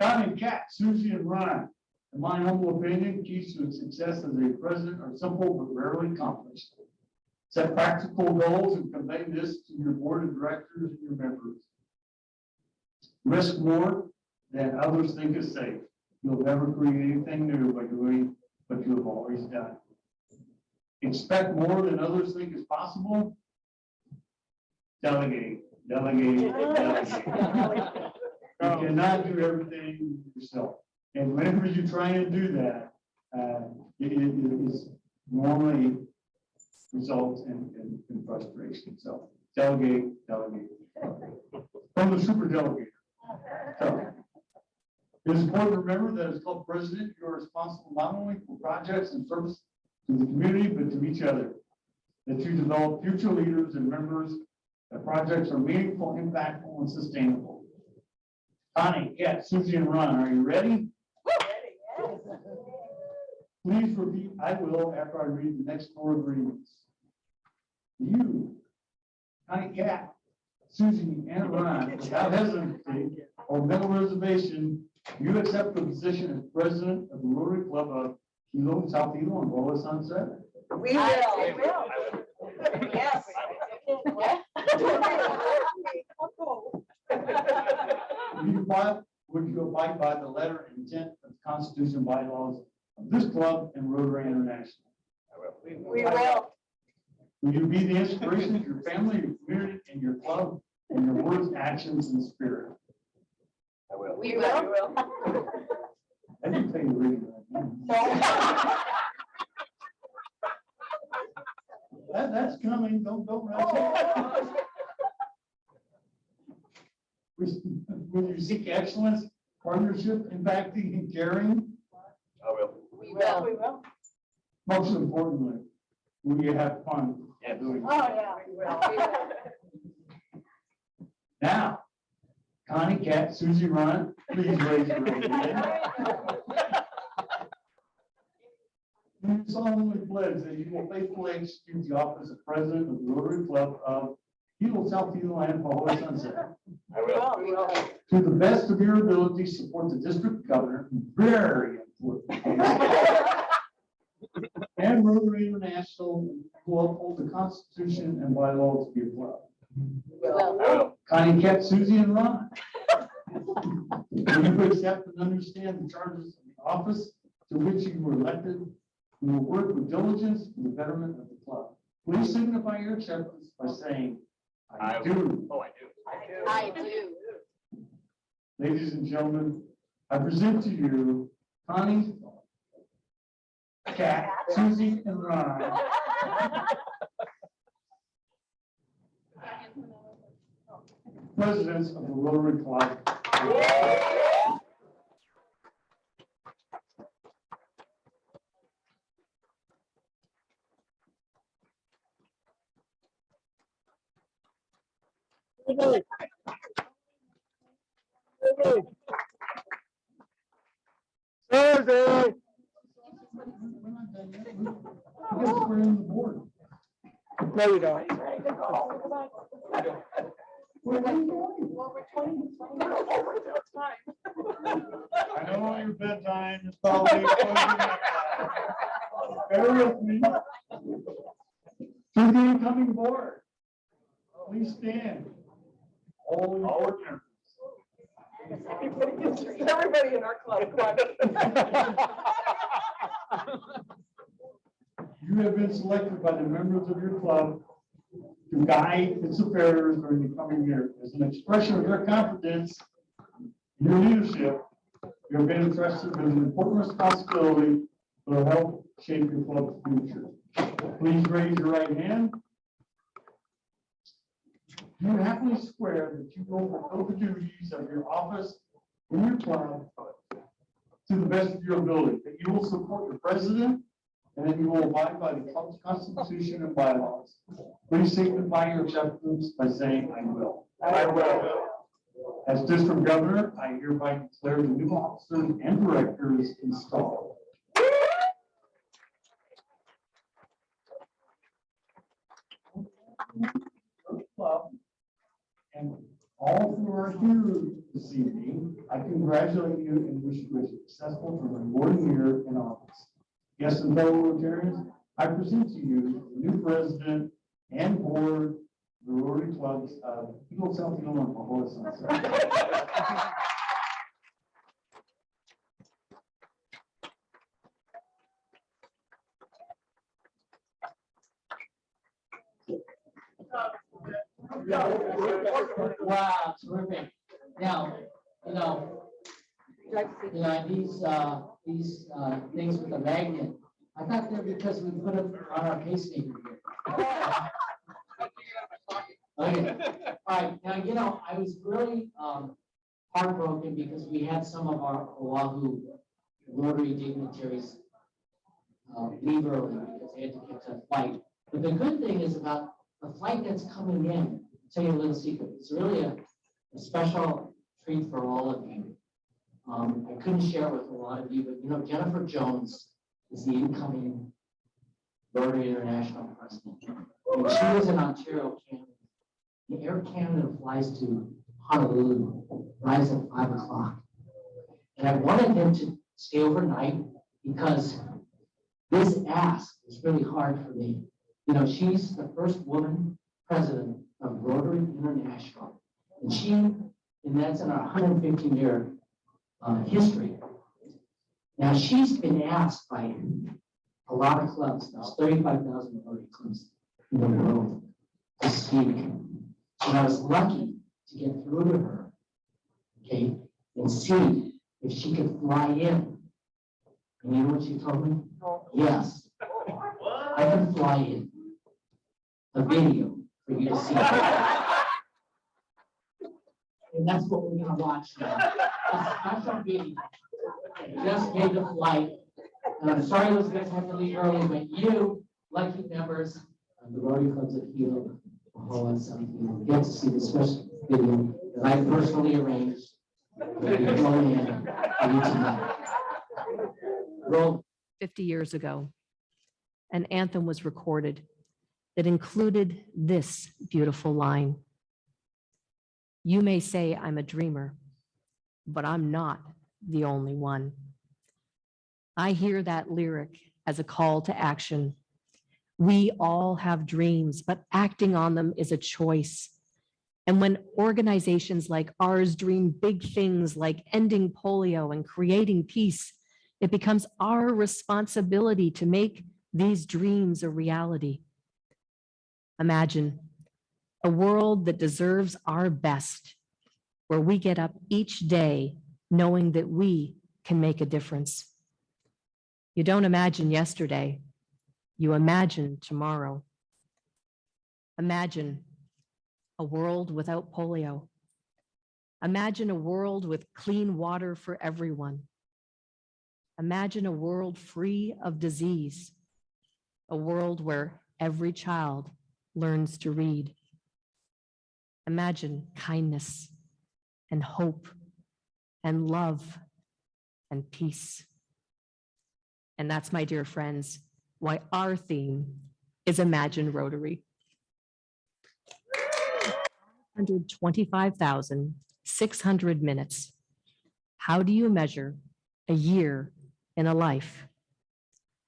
Don and Kat, Susie and Ron, in my humble opinion, keys to success as a president are simple but rarely accomplished. Set practical goals and convey this to your board of directors and your members. Risk more than others think is safe. You'll never create anything new by doing what you have always done. Expect more than others think is possible. Delegate, delegate, delegate. You cannot do everything yourself. And whenever you try and do that, it is normally results in frustration. So delegate, delegate. From the super delegator. So it is important to remember that as club president, you are responsible not only for projects and service to the community, but to each other. That you develop future leaders and members, that projects are meaningful, impactful, and sustainable. Connie, Kat, Susie, and Ron, are you ready? Please repeat, I will, after I read the next 4 agreements. You, Connie, Kat, Susie, and Ron, without hesitancy or mental reservation, you accept the position as president of the Rotary Club of Hilo, South Hilo, and Lower Sunset. We will. Yes. Would you abide by the letter and intent of the Constitution and bylaws of this club and Rotary International? We will. Will you be the inspiration of your family, your community, and your club, in your words, actions, and spirit? We will. We will. I didn't say you read that. That's coming. Don't rush it. Will you seek excellence, partnership, impacting, and caring? We will. We will. Most importantly, will you have fun doing it? Oh, yeah. We will. Now, Connie, Kat, Susie, Ron, please raise your right hand. You solemnly pledge that you will faithfully execute the office of president of the Rotary Club of Hilo, South Hilo, and Hawai'i Sunset. We will. To the best of your ability, support the district governor, very important, and Rotary International, who uphold the Constitution and bylaws of your club. We will. Connie, Kat, Susie, and Ron. Will you accept and understand the charges of the office to which you were elected? You will work with diligence for the betterment of the club. Please signify your acceptance by saying, I do. Oh, I do. I do. Ladies and gentlemen, I present to you Connie, Kat, Susie, and Ron. Presidents of the Rotary Club. Thursday. We're not done yet. We get to bring in the board. No, you don't. I know your bedtime is probably closing up. Bear with me. To the incoming board, please stand. All in order. Everybody in our club, come on. You have been selected by the members of your club to to guide its affairs during the coming year. As an expression of their confidence in your leadership, you have been entrusted with an important responsibility that will help shape your club's future. Please raise your right hand. Do you happily swear that you will fulfill the duties of your office in your club to the best of your ability, that you will support the president, and that you will abide by the club's constitution and bylaws? Please signify your acceptance by saying, "I will." I will. As district governor, I hereby declare the new officers and directors installed. Club and all who are here this evening, I congratulate you and wish you a successful and rewarding year in office. Yes, and fellow Rotarians, I present to you the new president and board of the Rotary Clubs of Eagle, South Eagle, and Hawai'i Sunset. Wow, terrific. Now, these things with the magnet, I thought they're because we put them on our pacemaker here. Okay, all right, now, I was really heartbroken because we had some of our Oahu Rotary dignitaries leave early because they had to catch a flight. But the good thing is about the flight that's coming in, I'll tell you a little secret. It's really a special treat for all of you. I couldn't share it with a lot of you, but Jennifer Jones is the incoming Rotary International president. And she was in Ontario, Canada. The Air Canada flies to Honolulu, flies at 5 o'clock. And I wanted them to stay overnight because this ask is really hard for me. She's the first woman president of Rotary International. And that's in our 115-year history. Now, she's been asked by a lot of clubs, there's 35,000 Rotary clubs in the world, to speak. And I was lucky to get through to her, okay, and see if she could fly in. And you know what she told me? Yes, I can fly in. A video for you to see. And that's what we're gonna watch now. A special video. Just made the flight. And I'm sorry those guys have to leave early, but you, lucky members of the Rotary Clubs of Hilo, Hawai'i Sunset, get to see the special video that I personally arranged. That we go in for you tonight. Roll. 50 years ago, an anthem was recorded that included this beautiful line. You may say I'm a dreamer, but I'm not the only one. I hear that lyric as a call to action. We all have dreams, but acting on them is a choice. And when organizations like ours dream big things like ending polio and creating peace, it becomes our responsibility to make these dreams a reality. Imagine a world that deserves our best, where we get up each day knowing that we can make a difference. You don't imagine yesterday, you imagine tomorrow. Imagine a world without polio. Imagine a world with clean water for everyone. Imagine a world free of disease, a world where every child learns to read. Imagine kindness and hope and love and peace. And that's, my dear friends, why our theme is Imagine Rotary. 125,600 minutes. How do you measure a year in a life?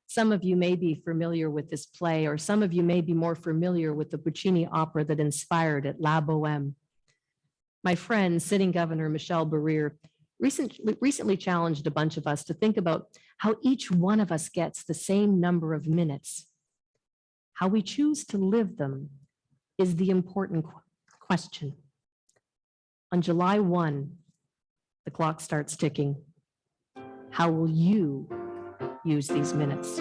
Some of you may be familiar with this play, or some of you may be more familiar with the Puccini opera that inspired it, La Boheme. My friend, sitting Governor Michelle Barriere, recently challenged a bunch of us to think about how each one of us gets the same number of minutes. How we choose to live them is the important question. On July 1, the clock starts ticking. How will you use these minutes?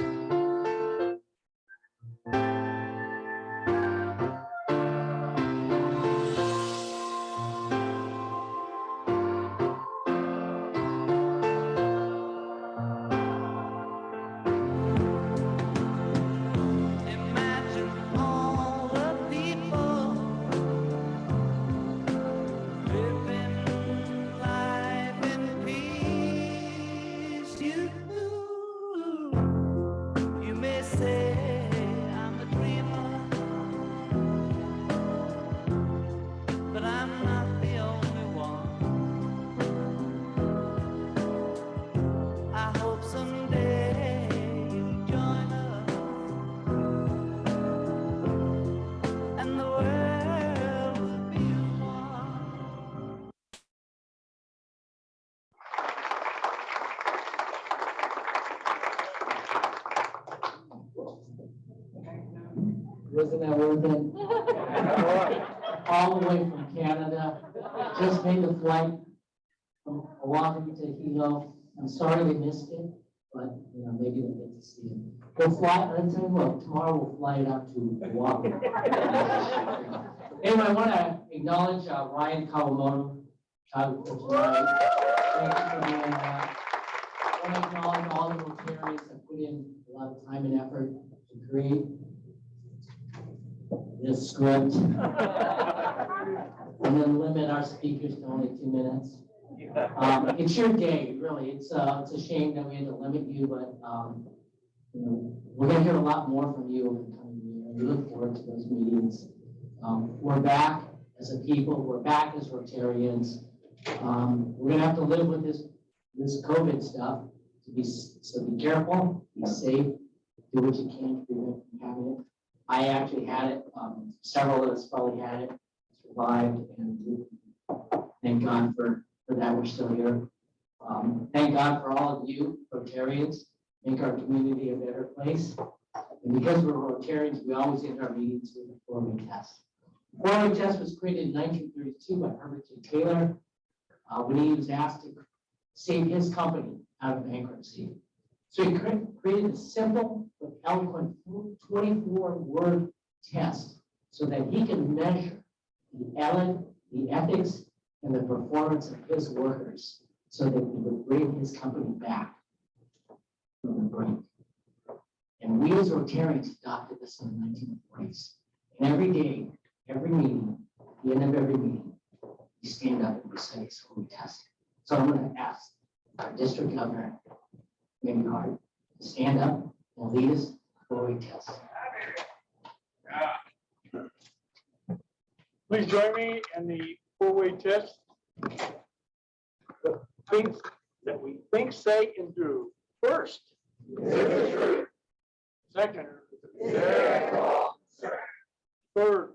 Wasn't that worth it? All the way from Canada, just made the flight from Oahu to Hilo. I'm sorry we missed it, but you know, maybe we'll get to see it. We'll fly, let's say, look, tomorrow we'll fly it up to Oahu. Anyway, I want to acknowledge Ryan Kawamoto, child coach tonight. Thank you for doing that. I want to acknowledge all the Rotarians that put in a lot of time and effort to create this script. And then limit our speakers to only 2 minutes. It's your day, really. It's a shame that we had to limit you, but you know, we're gonna hear a lot more from you over the coming year. And we look forward to those meetings. We're back as a people. We're back as Rotarians. We're gonna have to live with this COVID stuff. So be careful, be safe, do what you can to prevent from having it. I actually had it. Several of us probably had it, survived, and thank God for that we're still here. Thank God for all of you, Rotarians, make our community a better place. And because we're Rotarians, we always end our meetings with a 4-way test. The 4-way test was created in 1932 by Herbert J. Taylor when he was asked to save his company out of bankruptcy. So he created a simple but eloquent 24-word test so that he can measure the ethics and the performance of his workers so that he would bring his company back from the brink. And we as Rotarians adopted this in the 1940s. And every day, every meeting, at the end of every meeting, we stand up and we say, so we test. So I'm going to ask our district governor, Maybe hard to stand up and lead us before we test. Please join me in the 4-way test. The things that we think, say, and do. First, second, third,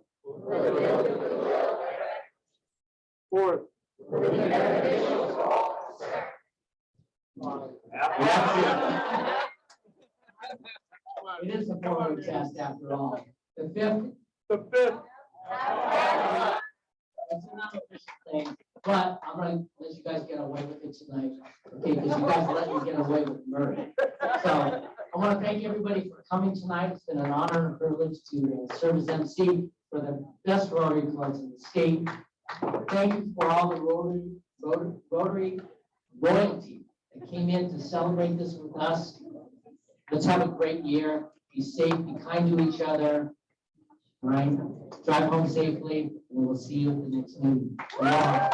fourth, It is a 4-way test after all. The fifth. It's an unofficial thing, but I'm going to let you guys get away with it tonight, okay? Because you guys let me get away with murder. So I want to thank everybody for coming tonight. It's been an honor and privilege to serve as MC for the best Rotary clubs in the state. Thank you for all the Rotary royalty that came in to celebrate this with us. Let's have a great year. Be safe, be kind to each other. All right? Drive home safely, and we'll see you at the next meeting. Yeah.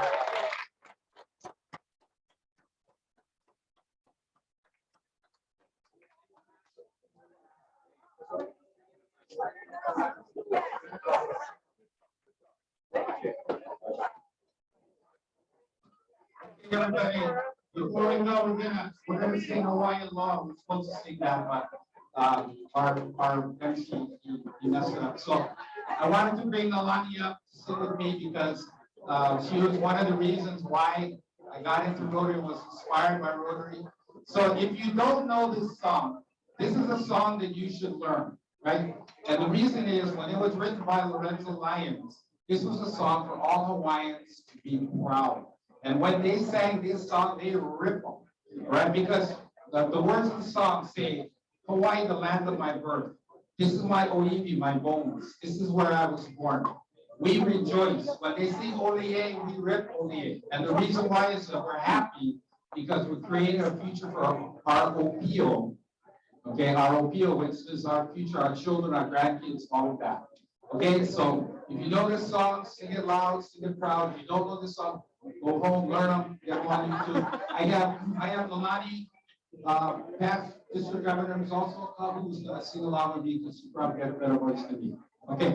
Everybody, before we go, we're gonna sing Hawaiian Law. We're supposed to sing that, but our MC, he messed it up. So I wanted to bring Alani up to sit with me because she was one of the reasons why I got into Rotary, was inspired by Rotary. So if you don't know this is a song that you should learn. right? And the reason is, when it was written by Lorenzo Lyons, this was a song for all Hawaiians to be proud. And when they sang this song, they rip them, right? Because the words of the song say, Hawaii, the land of my birth. This is my oiwi, my bones. This is where I was born. We rejoice. When they sing Olie, we rip Olie. And the reason why is that we're happy because we're creating a future for our opio. Okay, our opio, which is our future, our children, our grandkids, all of that. Okay, so if you know this song, sing it loud, sing it proud. If you don't know this song, go home, learn them, get them on YouTube. I have Lalani, past district governor, who's also a couple who's gonna sing along with me because she probably got a better voice than me. Okay.